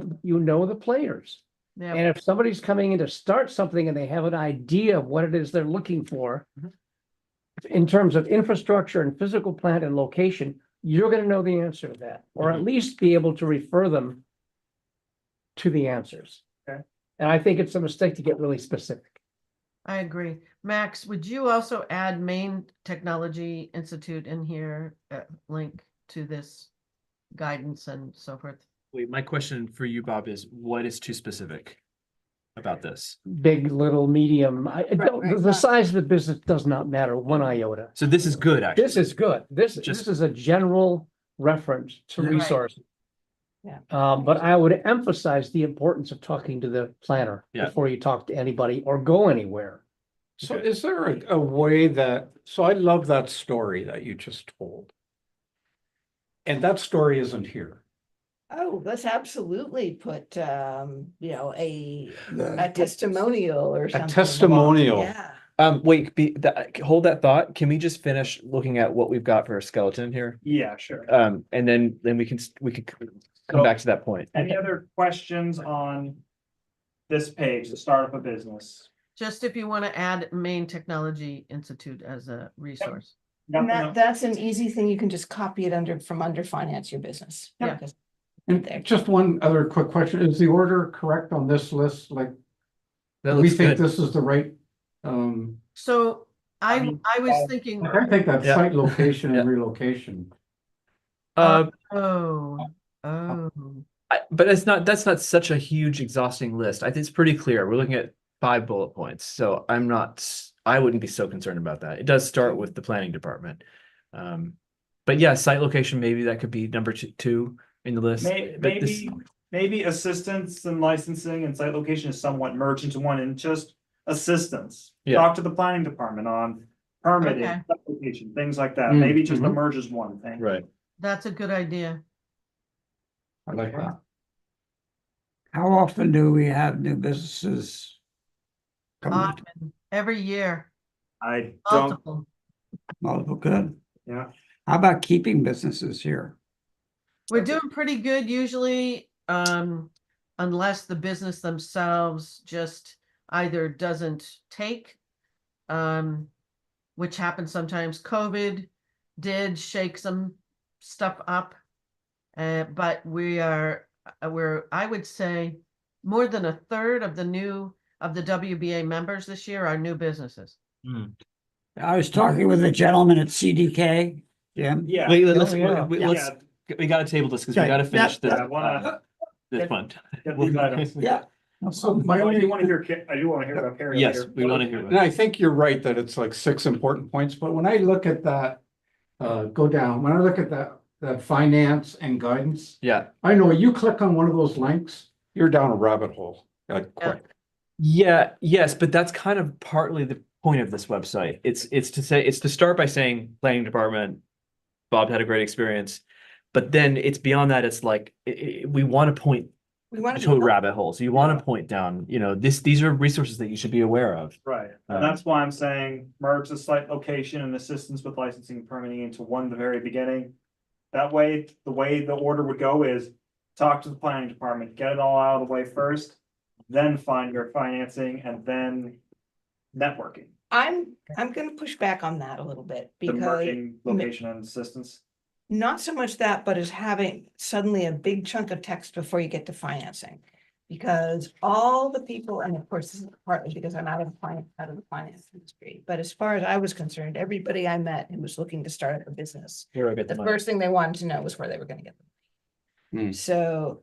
[SPEAKER 5] the players.
[SPEAKER 7] Yeah.
[SPEAKER 5] And if somebody's coming in to start something and they have an idea of what it is they're looking for, in terms of infrastructure and physical plant and location, you're gonna know the answer to that, or at least be able to refer them to the answers.
[SPEAKER 8] Okay.
[SPEAKER 5] And I think it's a mistake to get really specific.
[SPEAKER 7] I agree. Max, would you also add Maine Technology Institute in here, link to this guidance and so forth?
[SPEAKER 1] Wait, my question for you, Bob, is what is too specific about this?
[SPEAKER 5] Big, little, medium, the size of the business does not matter one iota.
[SPEAKER 1] So this is good, actually.
[SPEAKER 5] This is good. This
[SPEAKER 1] Just-
[SPEAKER 5] is a general reference to
[SPEAKER 7] Right.
[SPEAKER 5] resources.
[SPEAKER 2] Yeah.
[SPEAKER 5] But I would emphasize the importance of talking to the planner
[SPEAKER 1] Yeah.
[SPEAKER 5] before you talk to anybody or go anywhere.
[SPEAKER 4] So is there a way that, so I love that story that you just told. And that story isn't here.
[SPEAKER 2] Oh, let's absolutely put, a
[SPEAKER 9] The-
[SPEAKER 2] testimonial or something.
[SPEAKER 4] testimonial.
[SPEAKER 2] Yeah.
[SPEAKER 1] Wait, hold that thought. Can we just finish looking at what we've got for a skeleton here?
[SPEAKER 8] Yeah, sure.
[SPEAKER 1] And then we can come
[SPEAKER 8] So-
[SPEAKER 1] back to that point.
[SPEAKER 8] Any other questions on this page, the start of a business?
[SPEAKER 7] Just if you want to add Maine Technology Institute as a resource.
[SPEAKER 2] And
[SPEAKER 8] Nothing
[SPEAKER 2] that's an easy thing. You can just copy it from under finance your business.
[SPEAKER 7] Yeah.
[SPEAKER 2] Because-
[SPEAKER 4] And
[SPEAKER 2] There.
[SPEAKER 4] just one other quick question, is the order correct on this list? Like,
[SPEAKER 1] That
[SPEAKER 4] we
[SPEAKER 1] looks
[SPEAKER 4] think
[SPEAKER 1] good.
[SPEAKER 4] this is the right,
[SPEAKER 7] So I
[SPEAKER 8] mean,
[SPEAKER 7] was thinking,
[SPEAKER 4] I think that
[SPEAKER 1] Yeah.
[SPEAKER 4] site location and
[SPEAKER 1] Yeah.
[SPEAKER 4] relocation.
[SPEAKER 1] Uh,
[SPEAKER 7] oh.
[SPEAKER 1] but that's not such a huge exhausting list. I think it's pretty clear. We're looking at 5 bullet points, so I wouldn't be so concerned about that. It does start with the planning department. But yeah, site location, maybe that could be number two in the list. But this-
[SPEAKER 8] Maybe assistance and licensing and site location is somewhat merged into one and just assistance.
[SPEAKER 1] Yeah.
[SPEAKER 8] Talk to the planning department on permitting,
[SPEAKER 7] Okay.
[SPEAKER 8] site location, things like that.
[SPEAKER 4] Mm,
[SPEAKER 8] Maybe just
[SPEAKER 4] mhm.
[SPEAKER 8] emerges one thing.
[SPEAKER 1] Right.
[SPEAKER 7] That's a good idea.
[SPEAKER 4] I like that.
[SPEAKER 9] How often do we have new businesses? coming into
[SPEAKER 7] Often, every year,
[SPEAKER 8] I don't,
[SPEAKER 7] multiple.
[SPEAKER 9] multiple? Good.
[SPEAKER 8] yeah.
[SPEAKER 9] How about keeping businesses here?
[SPEAKER 7] We're doing pretty good usually, unless the business themselves just either doesn't take, which happens sometimes. COVID did shake some stuff up. But we're, I would say, more than a third of the WBA members this year are new businesses.
[SPEAKER 9] I was talking with a gentleman at CDK, Jim.
[SPEAKER 8] Yeah.
[SPEAKER 1] Wait,
[SPEAKER 5] yeah.
[SPEAKER 1] let's we gotta table this because we
[SPEAKER 9] Okay.
[SPEAKER 1] gotta finish
[SPEAKER 8] Yeah, I
[SPEAKER 1] this
[SPEAKER 8] wanna
[SPEAKER 1] this one.
[SPEAKER 8] get these items.
[SPEAKER 9] Yeah.
[SPEAKER 4] So
[SPEAKER 8] I
[SPEAKER 4] my
[SPEAKER 8] do
[SPEAKER 4] only,
[SPEAKER 8] wanna hear, I do wanna hear about Perry
[SPEAKER 1] Yes,
[SPEAKER 8] later.
[SPEAKER 1] we wanna hear
[SPEAKER 4] and I think you're right that it's like 6 important points, but when I look at that, go down, when I look at that finance and guidance,
[SPEAKER 1] Yeah.
[SPEAKER 4] I know you click on one of those links, you're down a rabbit hole, like
[SPEAKER 7] Yeah.
[SPEAKER 4] quick.
[SPEAKER 1] Yeah, yes, but that's kind of partly the point of this website. It's to start by saying planning department, Bob had a great experience. But then it's beyond that, it's like we want to point
[SPEAKER 2] We want
[SPEAKER 1] to
[SPEAKER 2] to.
[SPEAKER 1] rabbit holes. You want to point down, these are resources that you should be aware of.
[SPEAKER 8] Right,
[SPEAKER 1] Um,
[SPEAKER 8] and that's why I'm saying merge the site location and assistance with licensing and permitting into one at the very beginning. That way, the way the order would go is talk to the planning department, get it all out of the way first. Then find your financing and then networking,
[SPEAKER 2] I'm gonna push back on that a little bit
[SPEAKER 8] the
[SPEAKER 2] because
[SPEAKER 8] merging location and assistance.
[SPEAKER 2] not so much that, but as having suddenly a big chunk of text before you get to financing. Because all the people, and of course, this is partly because I'm out of the finance industry, but as far as I was concerned, everybody I met who was looking to start a business,
[SPEAKER 1] Here I get
[SPEAKER 2] the
[SPEAKER 1] the money.
[SPEAKER 2] first thing they wanted to know was where they were gonna get them.
[SPEAKER 4] Hmm.
[SPEAKER 2] So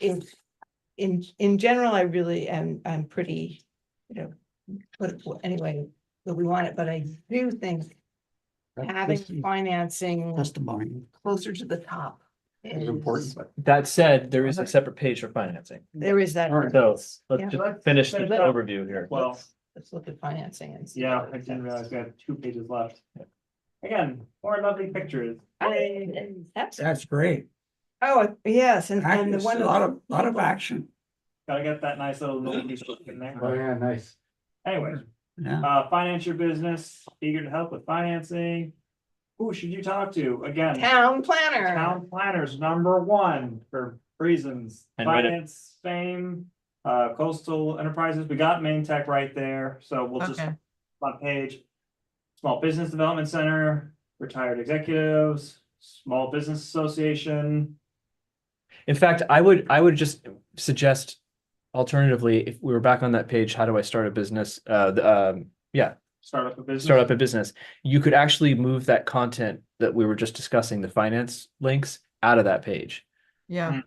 [SPEAKER 2] in general, I really I'm pretty, but anyway, but we want it, but I do think having financing
[SPEAKER 9] Testimony.
[SPEAKER 2] closer to the top
[SPEAKER 9] It's important,
[SPEAKER 2] is,
[SPEAKER 9] but
[SPEAKER 1] That said, there is a separate page for financing.
[SPEAKER 2] there is that.
[SPEAKER 1] So let's
[SPEAKER 2] Yeah.
[SPEAKER 1] just finish the
[SPEAKER 2] Let's-
[SPEAKER 1] overview here.
[SPEAKER 8] Well,
[SPEAKER 2] Let's look at financing and. see
[SPEAKER 8] yeah,
[SPEAKER 2] what
[SPEAKER 8] I
[SPEAKER 2] it
[SPEAKER 8] didn't
[SPEAKER 2] says.
[SPEAKER 8] realize we had 2 pages left. Again, more lovely pictures.
[SPEAKER 9] that's great.
[SPEAKER 2] Oh, yes, and the
[SPEAKER 9] There's
[SPEAKER 2] one.
[SPEAKER 9] a lot of action.
[SPEAKER 8] Gotta get that nice little piece in there.
[SPEAKER 4] Oh, yeah, nice.
[SPEAKER 8] Anyway,
[SPEAKER 9] Yeah.
[SPEAKER 8] finance your business, eager to help with financing. Who should you talk to? Again,
[SPEAKER 2] Town planner.
[SPEAKER 8] town planners, #1 for reasons.
[SPEAKER 1] And Reddit.
[SPEAKER 8] Finance, fame, coastal enterprises. We got Main Tech right there, so we'll just
[SPEAKER 7] Okay.
[SPEAKER 8] on page. Small Business Development Center, retired executives, Small Business Association.
[SPEAKER 1] In fact, I would just suggest alternatively, if we were back on that page, how do I start a business?
[SPEAKER 8] Start up a business.
[SPEAKER 1] Start up a business. You could actually move that content that we were just discussing, the finance links, out of that page.
[SPEAKER 7] Yeah,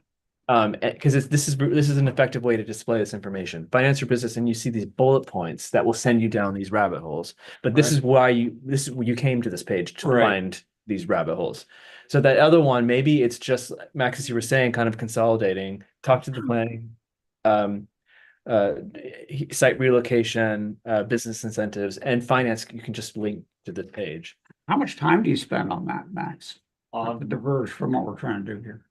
[SPEAKER 1] Because this is an effective way to display this information. Finance your business, and you see these bullet points that will send you down these rabbit holes. But this is why you came to this page to
[SPEAKER 4] Right.
[SPEAKER 1] find these rabbit holes. So that other one, maybe it's just Max, as you were saying, kind of consolidating. Talk to the planning, site relocation, business incentives, and finance. You can just link to the page.
[SPEAKER 9] How much time do you spend on that, Max?
[SPEAKER 8] Um,
[SPEAKER 9] To diverge from what we're trying to do here.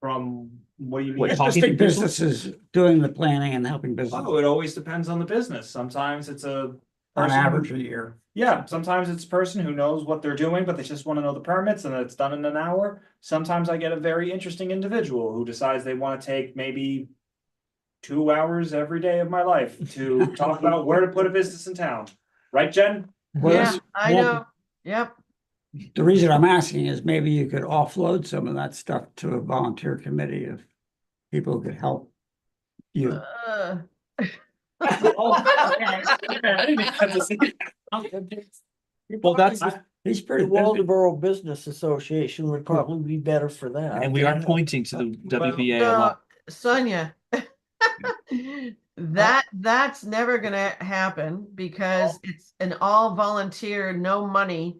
[SPEAKER 8] From, what do you mean?
[SPEAKER 1] What,
[SPEAKER 9] Just
[SPEAKER 1] talking to
[SPEAKER 9] think
[SPEAKER 1] people?
[SPEAKER 9] businesses doing the planning and helping business
[SPEAKER 8] Oh, it always depends on the business. Sometimes it's a.
[SPEAKER 9] on
[SPEAKER 8] person-
[SPEAKER 9] average a year.
[SPEAKER 8] Yeah, sometimes it's a person who knows what they're doing, but they just want to know the permits and it's done in an hour. Sometimes I get a very interesting individual who decides they want to take maybe 2 hours every day of my life to talk about where to put a business in town. Right, Jen?
[SPEAKER 9] Well,
[SPEAKER 7] yeah,
[SPEAKER 9] that's-
[SPEAKER 7] I
[SPEAKER 9] well,
[SPEAKER 7] know. Yep.
[SPEAKER 9] The reason I'm asking is maybe you could offload some of that stuff to a volunteer committee of people who could help you.
[SPEAKER 1] I didn't have to say. Well, that's,
[SPEAKER 9] He's
[SPEAKER 3] The
[SPEAKER 9] pretty busy.
[SPEAKER 3] Waldeboro Business Association would probably be better for that.
[SPEAKER 1] and we are pointing to the WBA a
[SPEAKER 7] So,
[SPEAKER 1] lot.
[SPEAKER 7] Sonia, that's never gonna happen because it's an all volunteer, no money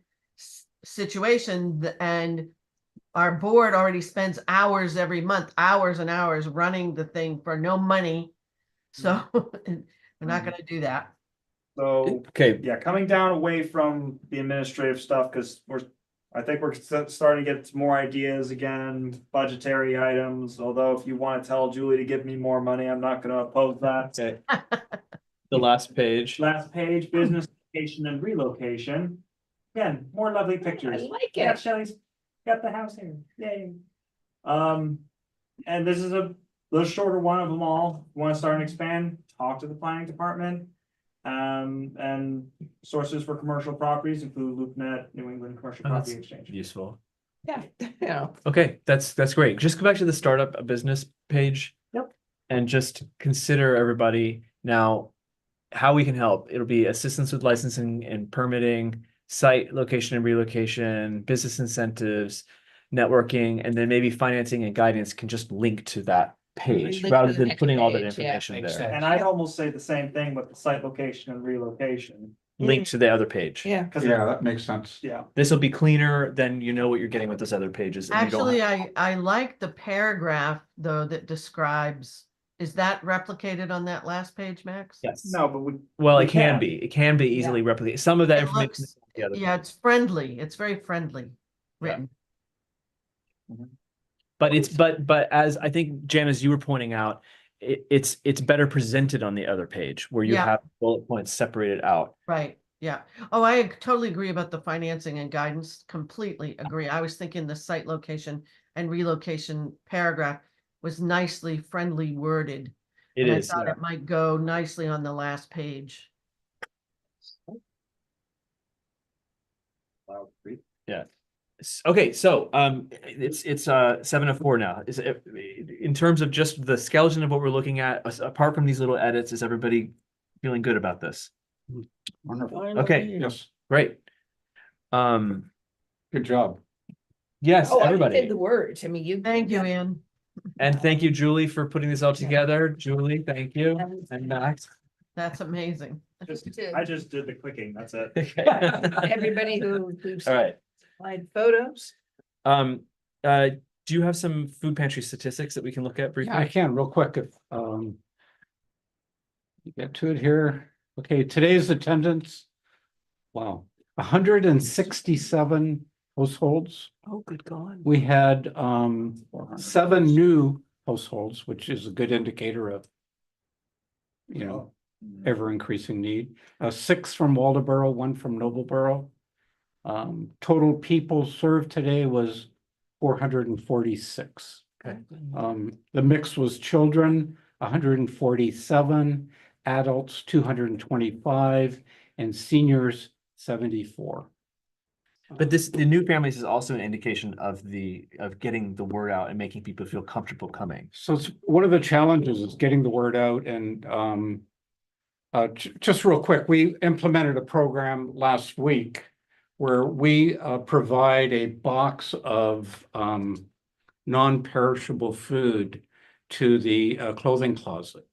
[SPEAKER 7] situation, and our board already spends hours every month, hours and hours running the thing for no money. So we're not gonna do that.
[SPEAKER 8] So,
[SPEAKER 1] Okay,
[SPEAKER 8] yeah, coming down away from the administrative stuff, because I think we're starting to get more ideas again, budgetary items, although if you want to tell Julie to give me more money, I'm not gonna oppose that.
[SPEAKER 1] okay. The last page.
[SPEAKER 8] Last page, business location and relocation. Again, more lovely pictures.
[SPEAKER 2] I like
[SPEAKER 8] Yeah,
[SPEAKER 2] it.
[SPEAKER 8] Shelley's got the house here, yay. And this is a little shorter one of them all. Want to start and expand, talk to the planning department. And sources for commercial properties include LoopNet, New England Commercial
[SPEAKER 1] Oh,
[SPEAKER 8] Property
[SPEAKER 1] that's
[SPEAKER 8] Exchange.
[SPEAKER 1] Useful.
[SPEAKER 2] Yeah, yeah.
[SPEAKER 1] Okay, that's great. Just go back to the startup a business page.
[SPEAKER 8] Yep.
[SPEAKER 1] And just consider everybody now how we can help. It'll be assistance with licensing and permitting, site location and relocation, business incentives, networking, and then maybe financing and guidance can just link to that page
[SPEAKER 2] Link to
[SPEAKER 1] rather
[SPEAKER 2] the
[SPEAKER 1] than
[SPEAKER 2] next
[SPEAKER 1] putting all that
[SPEAKER 2] page, yeah.
[SPEAKER 1] information
[SPEAKER 5] Makes
[SPEAKER 1] there.
[SPEAKER 5] sense.
[SPEAKER 8] And I'd almost say the same thing with the site location and relocation.
[SPEAKER 1] Link to the other page.
[SPEAKER 2] Yeah.
[SPEAKER 8] Cause
[SPEAKER 4] Yeah, that makes sense.
[SPEAKER 8] yeah,
[SPEAKER 1] This will be cleaner than you know what you're getting with those other pages. and you don't
[SPEAKER 7] Actually,
[SPEAKER 1] have-
[SPEAKER 7] I like the paragraph though that describes, is that replicated on that last page, Max?
[SPEAKER 1] Yes.
[SPEAKER 8] no, but
[SPEAKER 1] Well,
[SPEAKER 8] we
[SPEAKER 1] it can
[SPEAKER 8] can.
[SPEAKER 1] be. It can be easily replicated. Some of that
[SPEAKER 7] It
[SPEAKER 1] information.
[SPEAKER 7] looks-
[SPEAKER 1] is on the other
[SPEAKER 7] Yeah, it's friendly. It's very friendly written.
[SPEAKER 1] But it's but as I think Jan, as you were pointing out, it's better presented on the other page where you
[SPEAKER 7] Yeah.
[SPEAKER 1] have bullet points separated out.
[SPEAKER 7] Right, yeah. Oh, I totally agree about the financing and guidance. Completely agree. I was thinking the site location and relocation paragraph was nicely friendly worded.
[SPEAKER 1] It
[SPEAKER 7] and
[SPEAKER 1] is.
[SPEAKER 7] I thought it might go nicely on the last page.
[SPEAKER 1] Okay, so it's 7:04 now. Is it in terms of just the skeleton of what we're looking at, apart from these little edits, is everybody feeling good about this?
[SPEAKER 9] Wonderful.
[SPEAKER 1] Okay.
[SPEAKER 4] Yes,
[SPEAKER 1] Great.
[SPEAKER 4] good job.
[SPEAKER 1] Yes,
[SPEAKER 2] Oh, I did
[SPEAKER 1] everybody.
[SPEAKER 2] the words. I mean, you.
[SPEAKER 7] Thank you, Ann.
[SPEAKER 1] And thank you, Julie, for putting this all together. Julie, thank you. And Max.
[SPEAKER 7] That's amazing.
[SPEAKER 8] I just did the clicking, that's it.
[SPEAKER 2] Everybody who
[SPEAKER 1] All right.
[SPEAKER 2] supplied photos.
[SPEAKER 1] Do you have some food pantry statistics that we can look at briefly?
[SPEAKER 4] Yeah, I can real quick if, you get to it here. Okay, today's attendance. Wow, 167 households.
[SPEAKER 2] Oh, good God.
[SPEAKER 4] We had 7 new households, which is a good indicator of, ever increasing need. 6 from Waldoboro, 1 from Noblesboro. Total people served today was 446.
[SPEAKER 1] Okay.
[SPEAKER 4] The mix was children, 147, adults, 225, and seniors, 74.
[SPEAKER 1] But the new families is also an indication of getting the word out and making people feel comfortable coming.
[SPEAKER 4] So it's one of the challenges is getting the word out and just real quick, we implemented a program last week where we provide a box of non-perishable food to the clothing closet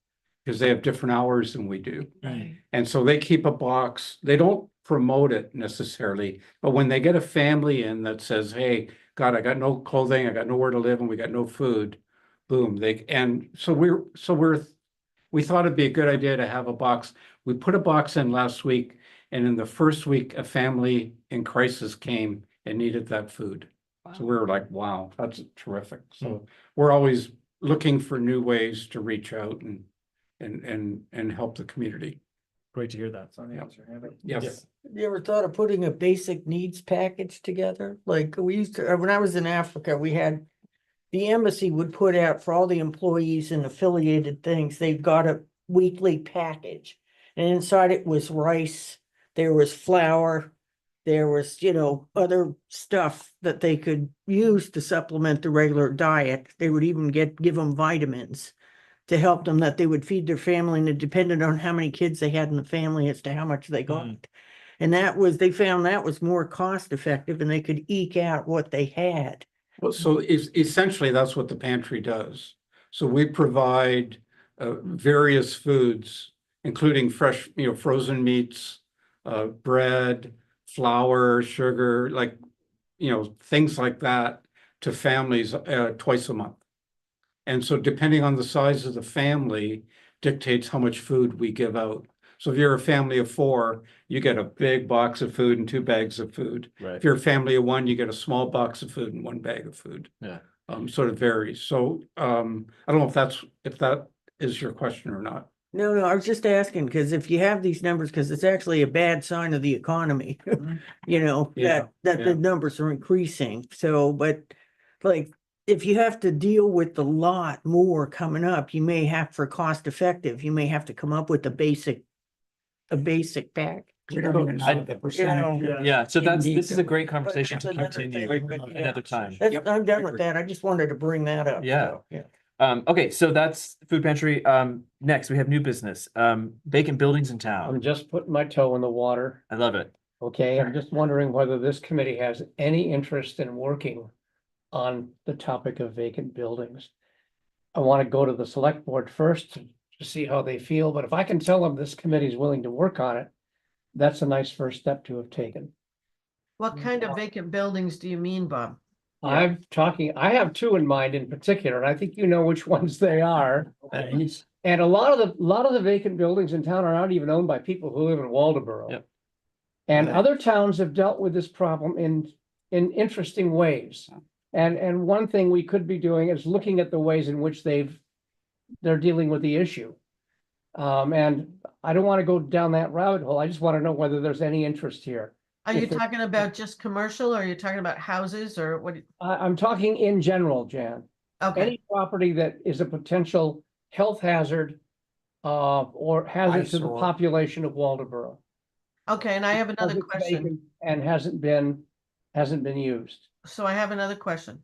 [SPEAKER 4] because they have different hours than we do.
[SPEAKER 1] Right.
[SPEAKER 4] And so they keep a box. They don't promote it necessarily, but when they get a family in that says, hey, God, I got no clothing, I got nowhere to live, and we got no food, boom, we thought it'd be a good idea to have a box. We put a box in last week, and in the first week, a family in crisis came and needed that food. So we were like, wow, that's terrific. So we're always looking for new ways to reach out and help the community.
[SPEAKER 1] Great to hear that.
[SPEAKER 4] Yes.
[SPEAKER 3] You ever thought of putting a basic needs package together? Like we used to, when I was in Africa, we had, the embassy would put out for all the employees and affiliated things, they've got a weekly package. And inside it was rice, there was flour, there was, other stuff that they could use to supplement the regular diet. They would even give them vitamins to help them, that they would feed their family, and it depended on how many kids they had in the family as to how much they got. And they found that was more cost effective and they could eke out what they had.
[SPEAKER 4] Well, so essentially, that's what the pantry does. So we provide various foods, including fresh, frozen meats, bread, flour, sugar, things like that to families twice a month. And so depending on the size of the family dictates how much food we give out. So if you're a family of 4, you get a big box of food and 2 bags of food.
[SPEAKER 1] Right.
[SPEAKER 4] If you're a family of 1, you get a small box of food and 1 bag of food.
[SPEAKER 1] Yeah.
[SPEAKER 4] Sort of varies. So I don't know if that is your question or not.
[SPEAKER 3] No, I was just asking, because if you have these numbers, because it's actually a bad sign of the economy,
[SPEAKER 4] Yeah,
[SPEAKER 3] that
[SPEAKER 4] yeah.
[SPEAKER 3] the numbers are increasing. So, but like, if you have to deal with a lot more coming up, you may have, for cost effective, you may have to come up with a basic pack.
[SPEAKER 9] We don't even know the percentage.
[SPEAKER 1] Yeah, so this is a
[SPEAKER 9] Indeed.
[SPEAKER 1] great conversation to
[SPEAKER 3] But another
[SPEAKER 1] continue
[SPEAKER 3] thing, but yeah.
[SPEAKER 1] another time.
[SPEAKER 3] I'm done with that. I just wanted to bring that up.
[SPEAKER 1] Yeah.
[SPEAKER 3] So, yeah.
[SPEAKER 1] Okay, so that's food pantry. Next we have new business. Vacant buildings in
[SPEAKER 5] I'm
[SPEAKER 1] town.
[SPEAKER 5] just putting my toe in the water.
[SPEAKER 1] I love it.
[SPEAKER 5] Okay, I'm just wondering whether this committee has any interest in working on the topic of vacant buildings. I want to go to the select board first to see how they feel, but if I can tell them this committee is willing to work on it, that's a nice first step to have taken.
[SPEAKER 7] What kind of vacant buildings do you mean, Bob?
[SPEAKER 5] I have 2 in mind in particular, and I think you know which ones they are. And a lot of the vacant buildings in town are not even owned by people who live in Waldoboro.
[SPEAKER 1] Yep.
[SPEAKER 5] And
[SPEAKER 4] Right.
[SPEAKER 5] other towns have dealt with this problem in interesting ways. And one thing we could be doing is looking at the ways in which they're dealing with the issue. And I don't want to go down that rabbit hole. I just want to know whether there's any interest here.
[SPEAKER 7] Are you
[SPEAKER 5] If it-
[SPEAKER 7] talking about just commercial or are you talking about houses or what?
[SPEAKER 5] I'm talking in general, Jan.
[SPEAKER 7] Okay,
[SPEAKER 5] Any property that is a potential health hazard or hazard to the
[SPEAKER 9] Eyesore.
[SPEAKER 5] population of Waldoboro.
[SPEAKER 7] okay, and I have another
[SPEAKER 5] Because it's
[SPEAKER 7] question.
[SPEAKER 5] vacant and hasn't been used.
[SPEAKER 7] So I have another question.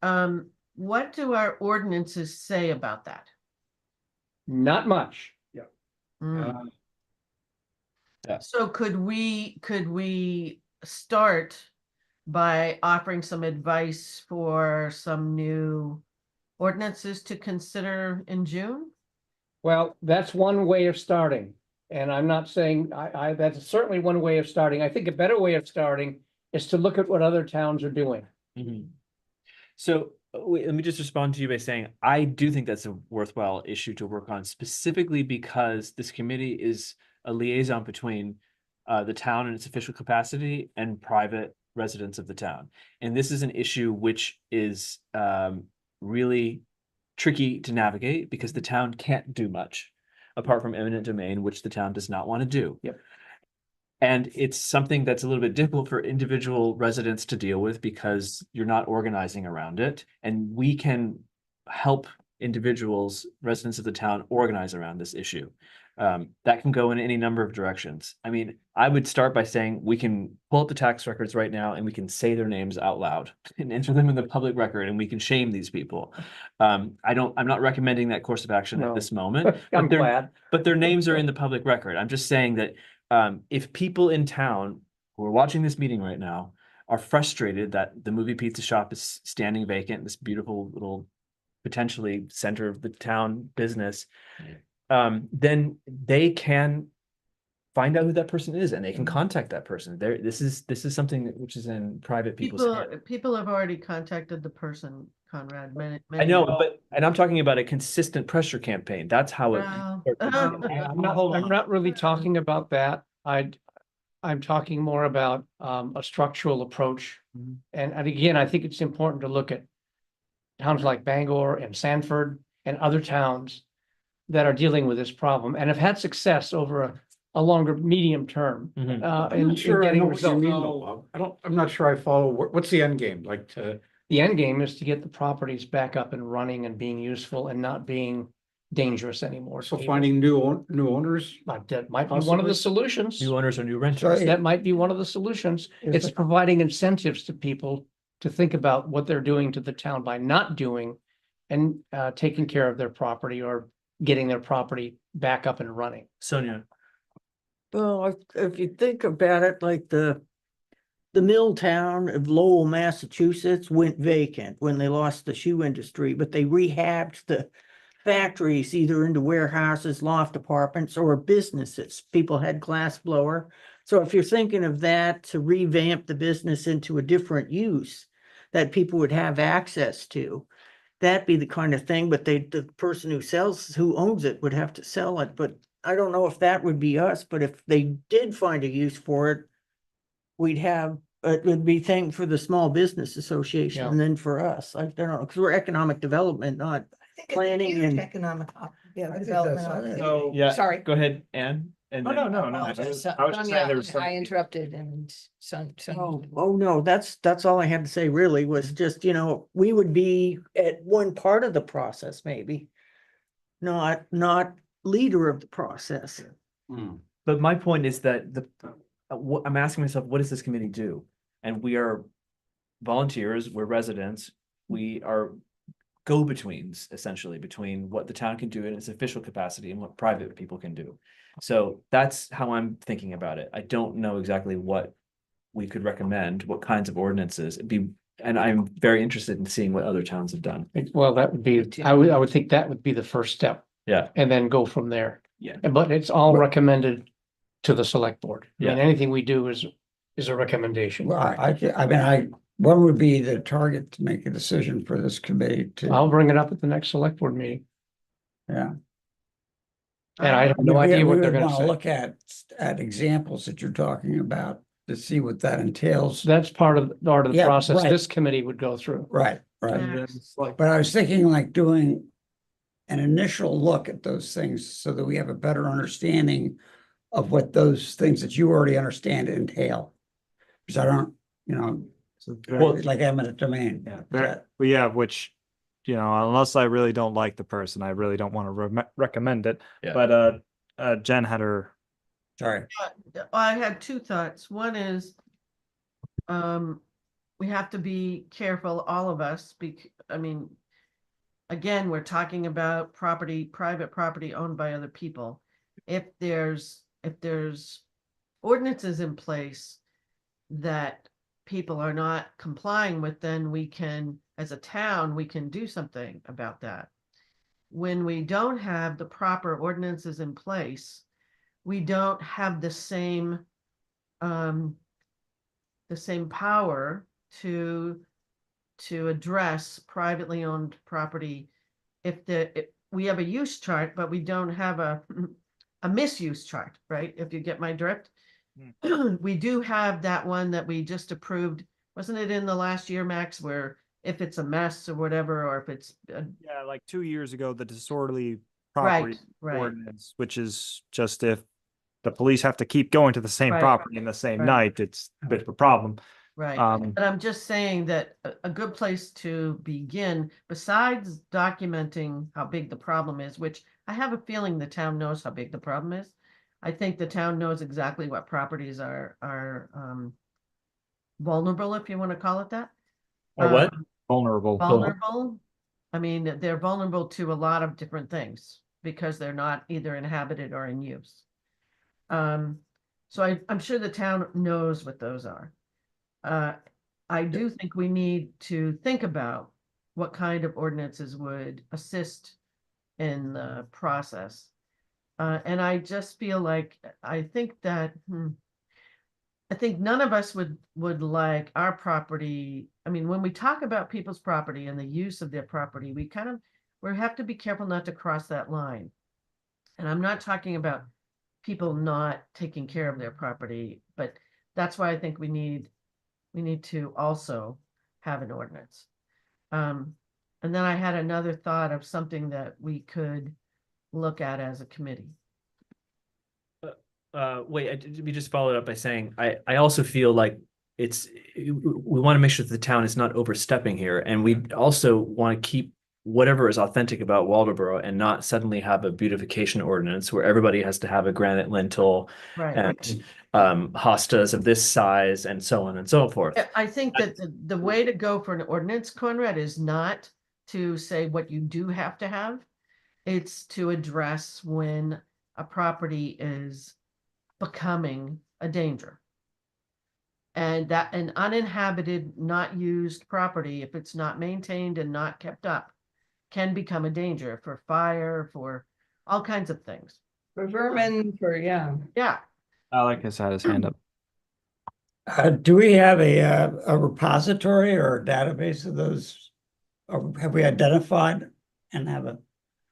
[SPEAKER 7] What do our ordinances say about that?
[SPEAKER 5] Not much.
[SPEAKER 7] Mm.
[SPEAKER 1] Yeah.
[SPEAKER 7] So could we start by offering some advice for some new ordinances to consider in June?
[SPEAKER 5] Well, that's one way of starting. And I'm not saying, that's certainly one way of starting. I think a better way of starting is to look at what other towns are doing.
[SPEAKER 1] Mhm. So Wait, let me just respond to you by saying, I do think that's a worthwhile issue to work on, specifically because this committee is a liaison between the town in its official capacity and private residents of the town. And this is an issue which is really tricky to navigate because the town can't do much apart from eminent domain, which the town does not want to do.
[SPEAKER 5] Yep.
[SPEAKER 1] And it's something that's a little bit difficult for individual residents to deal with because you're not organizing around it. And we can help individuals, residents of the town, organize around this issue. That can go in any number of directions. I mean, I would start by saying we can pull up the tax records right now and we can say their names out loud and enter them in the public record and we can shame these people. I'm not recommending that course of action at
[SPEAKER 5] No.
[SPEAKER 1] this moment.
[SPEAKER 5] I'm
[SPEAKER 1] but
[SPEAKER 5] glad.
[SPEAKER 1] But their names are in the public record. I'm just saying that if people in town who are watching this meeting right now are frustrated that the movie pizza shop is standing vacant, this beautiful little potentially center of the town business, then they can find out who that person is and they can contact that person. This is something which is in private people's hands.
[SPEAKER 7] People have already contacted the person, Conrad.
[SPEAKER 1] I know, and I'm talking about a consistent pressure campaign. That's how it.
[SPEAKER 5] I'm not really talking about that. I'm talking more about a structural approach.
[SPEAKER 1] Mhm.
[SPEAKER 5] And again, I think it's important to look at towns like Bangor and Sanford and other towns that are dealing with this problem and have had success over a longer medium term.
[SPEAKER 1] Mhm.
[SPEAKER 4] I'm
[SPEAKER 5] In
[SPEAKER 4] not sure I
[SPEAKER 5] getting
[SPEAKER 4] know what you
[SPEAKER 5] results.
[SPEAKER 4] mean, though. I'm not sure I follow. What's the end game? Like to,
[SPEAKER 5] The end game is to get the properties back up and running and being useful and not being dangerous anymore.
[SPEAKER 4] so
[SPEAKER 5] to
[SPEAKER 4] finding new owners?
[SPEAKER 5] people. That might be one of the
[SPEAKER 4] possibly?
[SPEAKER 5] solutions.
[SPEAKER 1] New owners or new renters.
[SPEAKER 9] Sorry.
[SPEAKER 5] That might be one of the solutions.
[SPEAKER 3] Is
[SPEAKER 5] It's
[SPEAKER 3] it-
[SPEAKER 5] providing incentives to people to think about what they're doing to the town by not doing and taking care of their property or getting their property back up and running.
[SPEAKER 1] Sonia.
[SPEAKER 3] Well, if you think about it, like the mill town of Lowell, Massachusetts went vacant when they lost the shoe industry, but they rehabbed the factories either into warehouses, loft apartments, or businesses. People had glass blower. So if you're thinking of that to revamp the business into a different use that people would have access to, that'd be the kind of thing, but the person who owns it would have to sell it. But I don't know if that would be us, but if they did find a use for it, it would be thing for the Small Business Association
[SPEAKER 5] Yeah.
[SPEAKER 3] and then for us. I don't know, because we're economic development, not planning and.
[SPEAKER 2] Economic,
[SPEAKER 9] think that's
[SPEAKER 2] development.
[SPEAKER 9] all it is.
[SPEAKER 2] opportunity.
[SPEAKER 1] Yeah.
[SPEAKER 2] Sorry.
[SPEAKER 1] Go ahead, Anne. And
[SPEAKER 8] Oh,
[SPEAKER 1] then-
[SPEAKER 8] no. I was just saying there was some.
[SPEAKER 2] I interrupted and
[SPEAKER 3] Oh, no, that's all I had to say really was just, we would be at one part of the process, maybe. Not leader of the process.
[SPEAKER 1] But my point is that I'm asking myself, what does this committee do? And we are volunteers, we're residents, we are go-betweens essentially between what the town can do in its official capacity and what private people can do. So that's how I'm thinking about it. I don't know exactly what we could recommend, what kinds of ordinances and I'm very interested in seeing what other towns have done.
[SPEAKER 5] Well, that would be, I would think that would be the first step.
[SPEAKER 1] Yeah.
[SPEAKER 5] And then go from there.
[SPEAKER 1] Yeah.
[SPEAKER 5] But it's all recommended to the select board. I mean,
[SPEAKER 1] Yeah.
[SPEAKER 5] anything we do is a recommendation.
[SPEAKER 9] Well, one would be the target to make a decision for this committee to,
[SPEAKER 5] I'll bring it up at the next select board meeting.
[SPEAKER 9] yeah.
[SPEAKER 5] And I have no
[SPEAKER 9] We-
[SPEAKER 5] idea
[SPEAKER 9] we
[SPEAKER 5] what
[SPEAKER 9] would
[SPEAKER 5] they're gonna
[SPEAKER 9] wanna
[SPEAKER 5] say.
[SPEAKER 9] Look at examples that you're talking about to see what that entails.
[SPEAKER 5] That's part of the
[SPEAKER 9] Yeah,
[SPEAKER 5] process
[SPEAKER 9] right.
[SPEAKER 5] this committee would go through.
[SPEAKER 9] Right,
[SPEAKER 7] Yeah.
[SPEAKER 9] right. But I was thinking like doing an initial look at those things so that we have a better understanding of what those things that you already understand entail. Because I don't,
[SPEAKER 8] Well,
[SPEAKER 9] like eminent domain.
[SPEAKER 8] yeah,
[SPEAKER 9] That-
[SPEAKER 8] well, yeah, which, unless I really don't like the person, I really don't want to recommend it.
[SPEAKER 1] Yeah.
[SPEAKER 8] But Jen had her.
[SPEAKER 9] Sorry.
[SPEAKER 7] I had two thoughts. One is, we have to be careful, all of us, again, we're talking about private property owned by other people. If there's ordinances in place that people are not complying with, then we can, as a town, we can do something about that. When we don't have the proper ordinances in place, we don't have the same power to address privately owned property. If we have a use chart, but we don't have a misuse chart, right? If you get my drift. We do have that one that we just approved. Wasn't it in the last year, Max, where if it's a mess or whatever, or if it's,
[SPEAKER 8] Yeah, like 2 years ago, the disorderly
[SPEAKER 7] right,
[SPEAKER 8] property
[SPEAKER 7] right,
[SPEAKER 8] ordinance, which is just if the police have to keep going to the same
[SPEAKER 7] Right.
[SPEAKER 8] property in the same
[SPEAKER 7] Right.
[SPEAKER 8] night, it's a bit of a problem.
[SPEAKER 7] right.
[SPEAKER 8] Um,
[SPEAKER 7] But I'm just saying that a good place to begin, besides documenting how big the problem is, which I have a feeling the town knows how big the problem is. I think the town knows exactly what properties are vulnerable, if you want to call it that.
[SPEAKER 1] Or what?
[SPEAKER 8] vulnerable.
[SPEAKER 7] Vulnerable. I mean, they're vulnerable to a lot of different things because they're not either inhabited or in use. So I'm sure the town knows what those are. I do think we need to think about what kind of ordinances would assist in the process. And I just feel like, I think that, I think none of us would like our property. I mean, when we talk about people's property and the use of their property, we have to be careful not to cross that line. And I'm not talking about people not taking care of their property, but that's why I think we need to also have an ordinance. And then I had another thought of something that we could look at as a committee.
[SPEAKER 1] Wait, we just followed up by saying, I also feel like we want to make sure that the town is not overstepping here. And we also want to keep whatever is authentic about Waldoboro and not suddenly have a beautification ordinance where everybody has to have a granite lintel
[SPEAKER 7] Right.
[SPEAKER 1] and hostas of this size and so on and so forth.
[SPEAKER 7] I think that the way to go for an ordinance, Conrad, is not to say what you do have to have. It's to address when a property is becoming a danger. And that an uninhabited, not used property, if it's not maintained and not kept up, can become a danger for fire, for all kinds of things.
[SPEAKER 2] For vermin, yeah.
[SPEAKER 7] Yeah,
[SPEAKER 8] Alec has had his hand up.
[SPEAKER 9] Do we have a repository or a database of those? Or have we identified and have a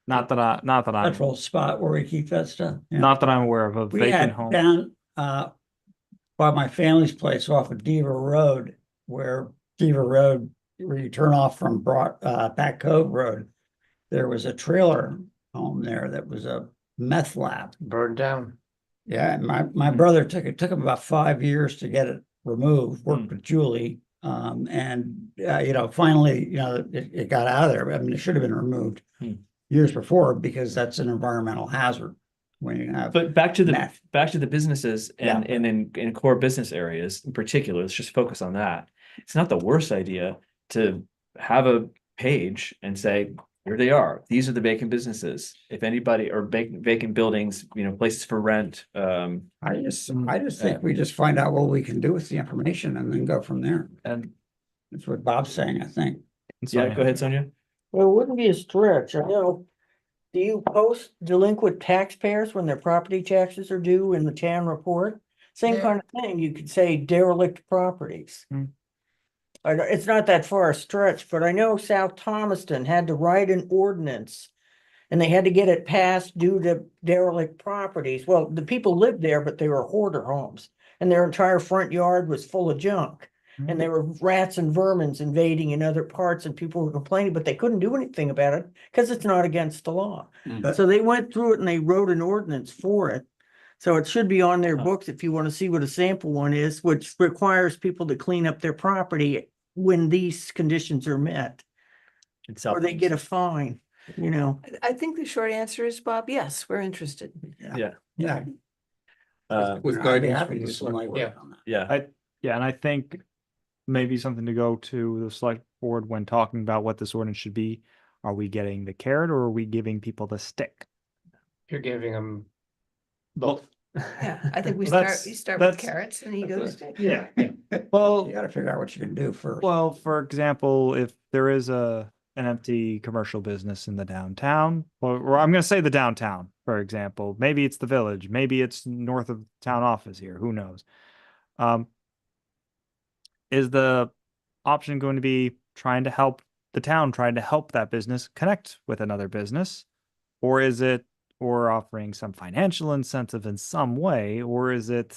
[SPEAKER 8] Not that I'm
[SPEAKER 9] central spot where we keep that stuff? Yeah.
[SPEAKER 8] not that I'm aware of a
[SPEAKER 9] We
[SPEAKER 8] vacant
[SPEAKER 9] had
[SPEAKER 8] home.
[SPEAKER 9] down by my family's place off of Diva Road, where you turn off from Back Cove Road, there was a trailer home there that was a meth lab.
[SPEAKER 5] Burned down.
[SPEAKER 9] Yeah, and my brother took him about 5 years to get it removed, worked with Julie. Finally, it got out of there. I mean, it should have been removed years before because that's an environmental hazard when you have.
[SPEAKER 1] But back to
[SPEAKER 9] meth.
[SPEAKER 1] the businesses and in core business areas in particular, let's just focus on that. It's not the worst idea to have a page and say, here they are. These are the vacant businesses. If anybody, or vacant buildings, places for rent.
[SPEAKER 9] I just think we just find out what we can do with the information and then go from there.
[SPEAKER 1] And
[SPEAKER 9] That's what Bob's saying, I think.
[SPEAKER 1] yeah, go ahead, Sonia.
[SPEAKER 3] Well, it wouldn't be a stretch, I know. Do you post delinquent taxpayers when their property taxes are due in the town report? Same
[SPEAKER 7] Yeah.
[SPEAKER 3] kind of thing, you could say derelict properties. It's not that far a stretch, but I know South Thomaston had to write an ordinance. And they had to get it passed due to derelict properties. Well, the people lived there, but they were hoarder homes. And their entire front yard was full of junk. And there were rats and vermins invading in other parts and people were complaining, but they couldn't do anything about it because it's not against the law. So they went through it and they wrote an ordinance for it. So it should be on their books if you want to see what a sample one is, which requires people to clean up their property when these conditions are met. Or they get a fine,
[SPEAKER 2] I think the short answer is, Bob, yes, we're interested.
[SPEAKER 1] Yeah.
[SPEAKER 9] Yeah.
[SPEAKER 4] With
[SPEAKER 9] I'd be
[SPEAKER 4] guidance
[SPEAKER 9] happy
[SPEAKER 4] from
[SPEAKER 9] to
[SPEAKER 4] the
[SPEAKER 9] do some
[SPEAKER 4] select
[SPEAKER 9] legwork
[SPEAKER 4] board.
[SPEAKER 9] on that.
[SPEAKER 1] Yeah.
[SPEAKER 8] Yeah, and I think maybe something to go to the select board when talking about what this ordinance should be. Are we getting the carrot or are we giving people the stick?
[SPEAKER 5] You're giving them both.
[SPEAKER 2] Yeah, I think we
[SPEAKER 8] Well,
[SPEAKER 2] start with
[SPEAKER 8] that's-
[SPEAKER 2] carrots and he goes.
[SPEAKER 5] Yeah.
[SPEAKER 8] Well,
[SPEAKER 9] You gotta figure out what you can do first.
[SPEAKER 8] well, for example, if there is an empty commercial business in the downtown, or I'm going to say the downtown, for example, maybe it's the village, maybe it's north of town office here, who knows? Is the option going to be trying to help the town, trying to help that business connect with another business? Or is it, or offering some financial incentive in some way, or is it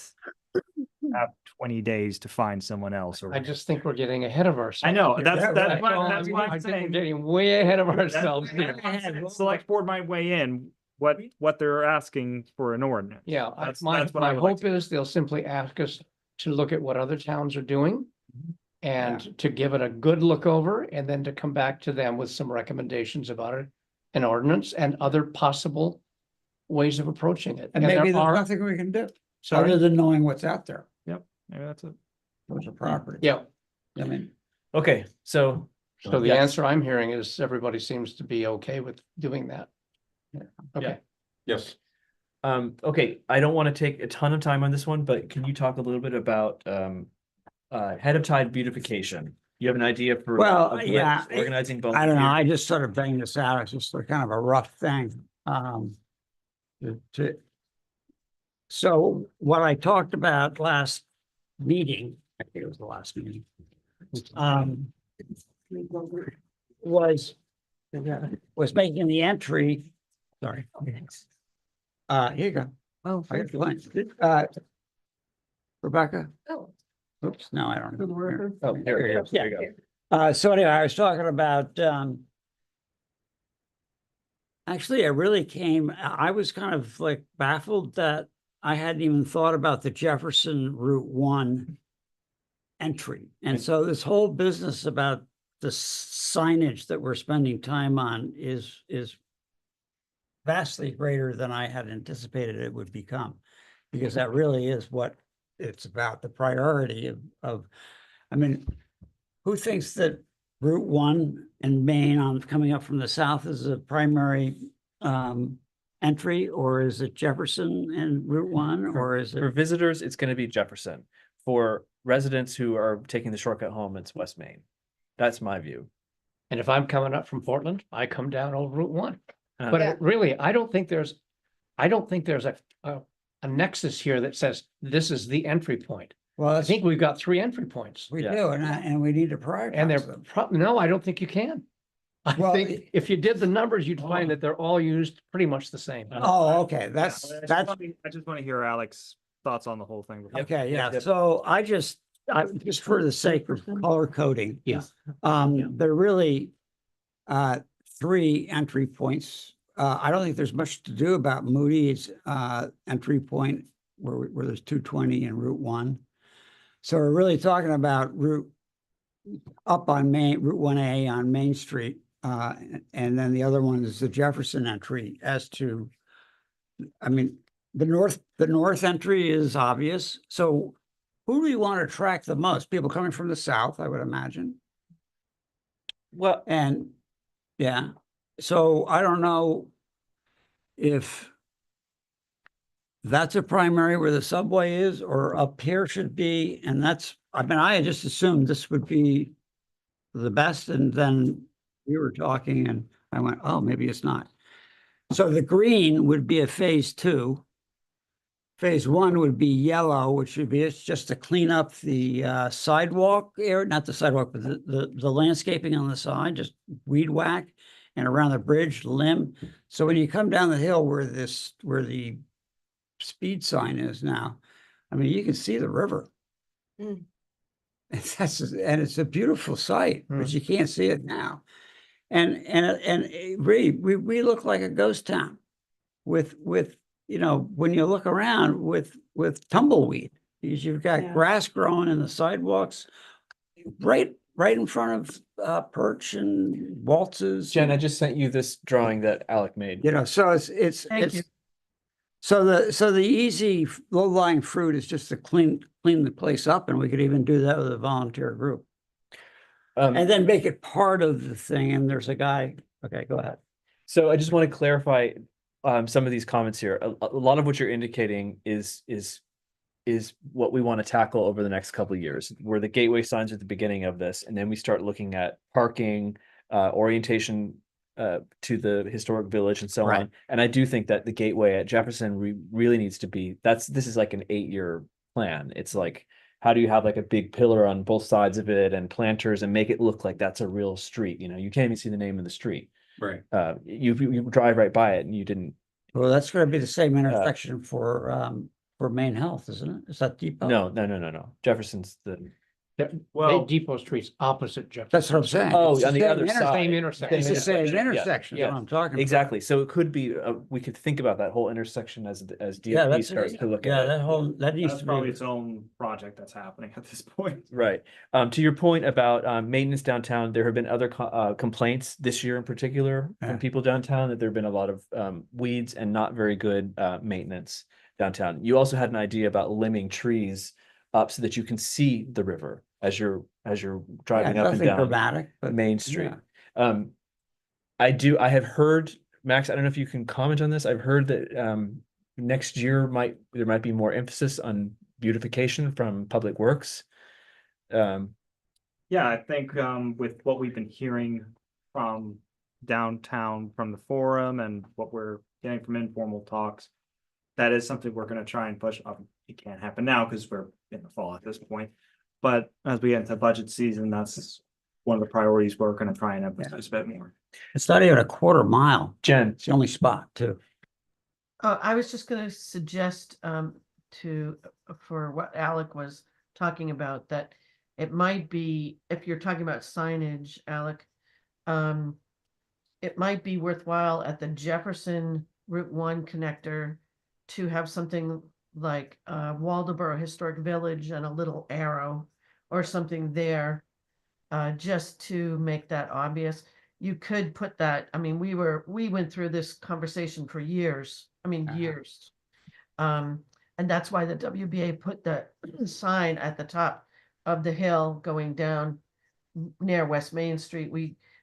[SPEAKER 8] have 20 days to find someone else? Or
[SPEAKER 5] I just think we're getting ahead of ourselves.
[SPEAKER 8] I know,
[SPEAKER 5] here.
[SPEAKER 8] that's
[SPEAKER 5] all
[SPEAKER 8] that's what
[SPEAKER 5] I
[SPEAKER 8] that's
[SPEAKER 5] mean.
[SPEAKER 8] what
[SPEAKER 5] I
[SPEAKER 8] I'm
[SPEAKER 5] think we're
[SPEAKER 8] saying.
[SPEAKER 5] getting way ahead of ourselves here.
[SPEAKER 8] Select board might weigh in what they're asking for an ordinance.
[SPEAKER 5] Yeah,
[SPEAKER 8] That's
[SPEAKER 5] my
[SPEAKER 8] what I would like
[SPEAKER 5] hope is they'll simply ask us to look at what other towns are doing. And to give it a good look over and then to come back to them with some recommendations about it. An ordinance and other possible ways of approaching it.
[SPEAKER 9] And
[SPEAKER 5] there
[SPEAKER 9] maybe there's
[SPEAKER 5] are-
[SPEAKER 9] nothing we can do,
[SPEAKER 5] Sorry,
[SPEAKER 9] other than knowing what's out there.
[SPEAKER 8] Maybe that's it.
[SPEAKER 9] There's a property.
[SPEAKER 5] yeah,
[SPEAKER 9] I mean,
[SPEAKER 1] Okay, so
[SPEAKER 5] so the
[SPEAKER 1] Yes.
[SPEAKER 5] answer I'm hearing is everybody seems to be okay with doing that.
[SPEAKER 9] Yeah.
[SPEAKER 5] Okay,
[SPEAKER 4] Yes.
[SPEAKER 1] okay, I don't want to take a ton of time on this one, but can you talk a little bit about head of tide beautification? You have an idea for
[SPEAKER 9] Well,
[SPEAKER 1] of
[SPEAKER 9] yeah,
[SPEAKER 1] organizing both?
[SPEAKER 9] I don't know,
[SPEAKER 1] here?
[SPEAKER 9] I just sort of banged this out, it's just a kind of a rough thing. So what I talked about last meeting, I think it was the last meeting. Was making the entry, sorry. Here you go.
[SPEAKER 3] Oh,
[SPEAKER 9] I got the line. Rebecca?
[SPEAKER 2] Oh.
[SPEAKER 9] Oops, no, I don't know.
[SPEAKER 1] Oh, there it is. There you go.
[SPEAKER 9] So anyway, I was talking about, actually, I really I was kind of like baffled that I hadn't even thought about the Jefferson Route 1 entry. And so this whole business about the signage that we're spending time on is vastly greater than I had anticipated it would become. Because that really is what it's about, the priority of, I mean, who thinks that Route 1 in Maine coming up from the south is a primary entry, or is it Jefferson and Route 1, or is
[SPEAKER 1] For
[SPEAKER 9] it?
[SPEAKER 1] visitors, it's gonna be Jefferson. For residents who are taking the shortcut home, it's West Main. That's my view.
[SPEAKER 5] and if I'm coming up from Portland, I come down over Route 1.
[SPEAKER 1] Uh,
[SPEAKER 5] But
[SPEAKER 2] Yeah.
[SPEAKER 5] really, I don't think there's a nexus here that says this is the entry point.
[SPEAKER 9] Well,
[SPEAKER 5] I think we've got 3 entry points.
[SPEAKER 9] we
[SPEAKER 1] Yeah.
[SPEAKER 9] do, and we need to prioritize
[SPEAKER 5] And they're,
[SPEAKER 9] them.
[SPEAKER 5] no, I don't think you can. I
[SPEAKER 9] Well,
[SPEAKER 5] think if you did the numbers, you'd find that they're all used pretty much the same.
[SPEAKER 9] Oh, okay, that's,
[SPEAKER 8] I just want to hear Alex's thoughts on the whole thing.
[SPEAKER 9] okay, yeah,
[SPEAKER 1] Yep.
[SPEAKER 9] so I just for the sake of color coding.
[SPEAKER 5] Yeah.
[SPEAKER 9] There are really 3 entry points. I don't think there's much to do about Moody's entry point where there's 220 and Route 1. So we're really talking about Route 1A on Main Street. And then the other one is the Jefferson entry as to, I mean, the north entry is obvious. So who do you want to attract the most? People coming from the south, I would imagine.
[SPEAKER 1] Well,
[SPEAKER 9] And yeah, so I don't know if that's a primary where the subway is, or up here should be, and that's, I mean, I had just assumed this would be the best, and then we were talking and I went, oh, maybe it's not. So the green would be a phase 2. Phase 1 would be yellow, which would be, it's just to clean up the sidewalk area, not the sidewalk, but the landscaping on the side, just weed whack, and around the bridge, limb. So when you come down the hill where the speed sign is now, I mean, you can see the river.
[SPEAKER 2] Mm.
[SPEAKER 9] And it's a beautiful sight, but you can't see it now. And really, we look like a ghost town with you know, when you look around with tumbleweed, because you've got
[SPEAKER 2] Yeah.
[SPEAKER 9] grass growing in the sidewalks, right in front of Perch and Waltz's.
[SPEAKER 1] Jen, I just sent you this drawing that Alec made.
[SPEAKER 9] You know, so it's
[SPEAKER 3] Thank you.
[SPEAKER 9] so the easy low lying fruit is just to clean the place up, and we could even do that with a volunteer group, and then make it part of the thing. And there's a guy. Okay, go ahead.
[SPEAKER 1] So I just want to clarify some of these comments here. A lot of what you're indicating is what we want to tackle over the next couple of years, where the gateway signs are at the beginning of this, and then we start looking at parking, orientation to the historic village and so
[SPEAKER 9] Right.
[SPEAKER 1] on. And I do think that the gateway at Jefferson really needs to be, this is like an 8-year plan. It's like how do you have like a big pillar on both sides of it and planters and make it look like that's a real street? You know, you can't even see the name of the street.
[SPEAKER 4] Right.
[SPEAKER 1] You drive right by it and you didn't.
[SPEAKER 9] Well, that's gonna be the same intersection for Maine Health, isn't it? Is that Depot?
[SPEAKER 1] No. Jefferson's the.
[SPEAKER 8] Well-
[SPEAKER 5] Depot Street's opposite Jefferson.
[SPEAKER 9] That's what I'm saying.
[SPEAKER 1] Oh,
[SPEAKER 9] It's the
[SPEAKER 1] on the
[SPEAKER 9] same
[SPEAKER 1] other side.
[SPEAKER 5] Same intersection.
[SPEAKER 9] It's the same
[SPEAKER 1] Yeah,
[SPEAKER 9] intersection, is
[SPEAKER 1] yeah,
[SPEAKER 9] what I'm talking about.
[SPEAKER 1] Exactly. So it could be, we could think about that whole intersection as
[SPEAKER 9] Yeah,
[SPEAKER 1] DOT
[SPEAKER 9] that's,
[SPEAKER 1] starts to look
[SPEAKER 9] yeah,
[SPEAKER 1] at it.
[SPEAKER 9] that needs
[SPEAKER 8] That's
[SPEAKER 9] to
[SPEAKER 8] probably
[SPEAKER 9] be.
[SPEAKER 8] its own project that's happening at this point.
[SPEAKER 1] Right. To your point about maintenance downtown, there have been other complaints this year in particular
[SPEAKER 9] Yeah.
[SPEAKER 1] from people downtown that there have been a lot of weeds and not very good maintenance downtown. You also had an idea about limbing trees up so that you can see the river as you're driving
[SPEAKER 9] Yeah,
[SPEAKER 1] up and
[SPEAKER 9] nothing
[SPEAKER 1] down
[SPEAKER 9] dramatic, but
[SPEAKER 1] Main Street.
[SPEAKER 9] yeah.
[SPEAKER 1] I have heard, Max, I don't know if you can comment on this. I've heard that next year there might be more emphasis on beautification from Public Works.
[SPEAKER 8] Yeah, I think with what we've been hearing from downtown, from the forum and what we're getting from informal talks, that is something we're gonna try and push. It can't happen now because we're in the fall at this point. But as we get into budget season, that's one of the priorities we're gonna try and emphasize a bit more.
[SPEAKER 9] It's not even a quarter mile.
[SPEAKER 1] Jen,
[SPEAKER 9] It's the only spot too.
[SPEAKER 7] I was just gonna suggest for what Alec was talking about, that it might be, if you're talking about signage, Alec, it might be worthwhile at the Jefferson Route 1 connector to have something like Waldoboro Historic Village and a little arrow or something there, just to make that obvious. You could put that, I mean, we went through this conversation for years, years. And that's why the WBA put the sign at the top of the hill going down near West Main Street.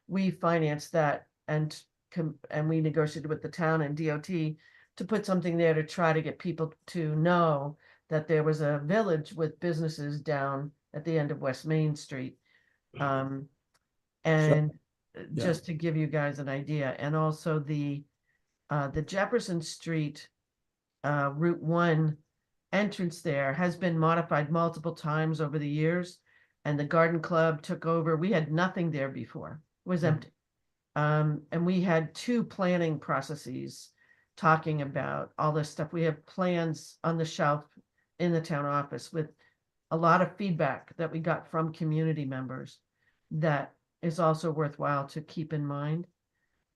[SPEAKER 7] We financed that and we negotiated with the town and DOT to put something there to try to get people to know that there was a village with businesses down at the end of West Main Street. And just to give you guys an idea, and also the Jefferson Street Route 1 entrance there has been modified multiple times over the years, and the garden club took over. We had nothing there before. It was empty. And we had 2 planning processes talking about all this stuff. We have plans on the shelf in the town office with a lot of feedback that we got from community members that is also worthwhile to keep in mind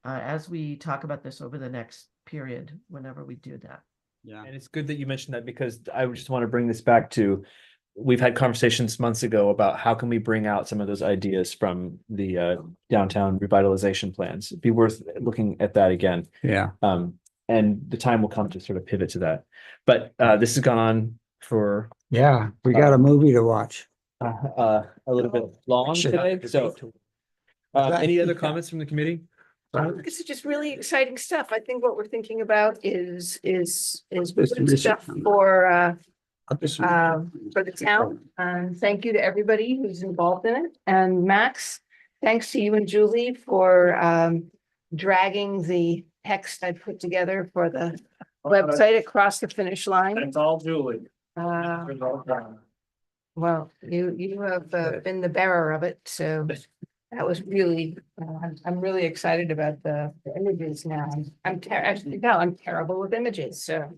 [SPEAKER 7] as we talk about this over the next period, whenever we do that.
[SPEAKER 9] Yeah.
[SPEAKER 1] and it's good that you mentioned that because I just want to bring this back to, we've had conversations months ago about how can we bring out some of those ideas from the downtown revitalization plans. It'd be worth looking at that again.
[SPEAKER 9] Yeah.
[SPEAKER 1] And the time will come to sort of pivot to that. But this has gone on for
[SPEAKER 9] Yeah, we got a movie to watch.
[SPEAKER 1] a little bit long
[SPEAKER 9] Shit.
[SPEAKER 1] today, so any other comments from the committee?
[SPEAKER 2] This is just really exciting stuff. I think what we're thinking about is
[SPEAKER 9] Just
[SPEAKER 2] good
[SPEAKER 9] research
[SPEAKER 2] stuff
[SPEAKER 9] on that.
[SPEAKER 2] for the town. And thank you to everybody who's involved in it. And Max, thanks to you and Julie for dragging the text I put together for the website across the finish line.
[SPEAKER 8] It's all Julie.
[SPEAKER 2] Uh,
[SPEAKER 8] It's all done.
[SPEAKER 2] Well, you have been the bearer of it, so that was really, I'm really excited about the images now. As you can tell, I'm terrible with images, so.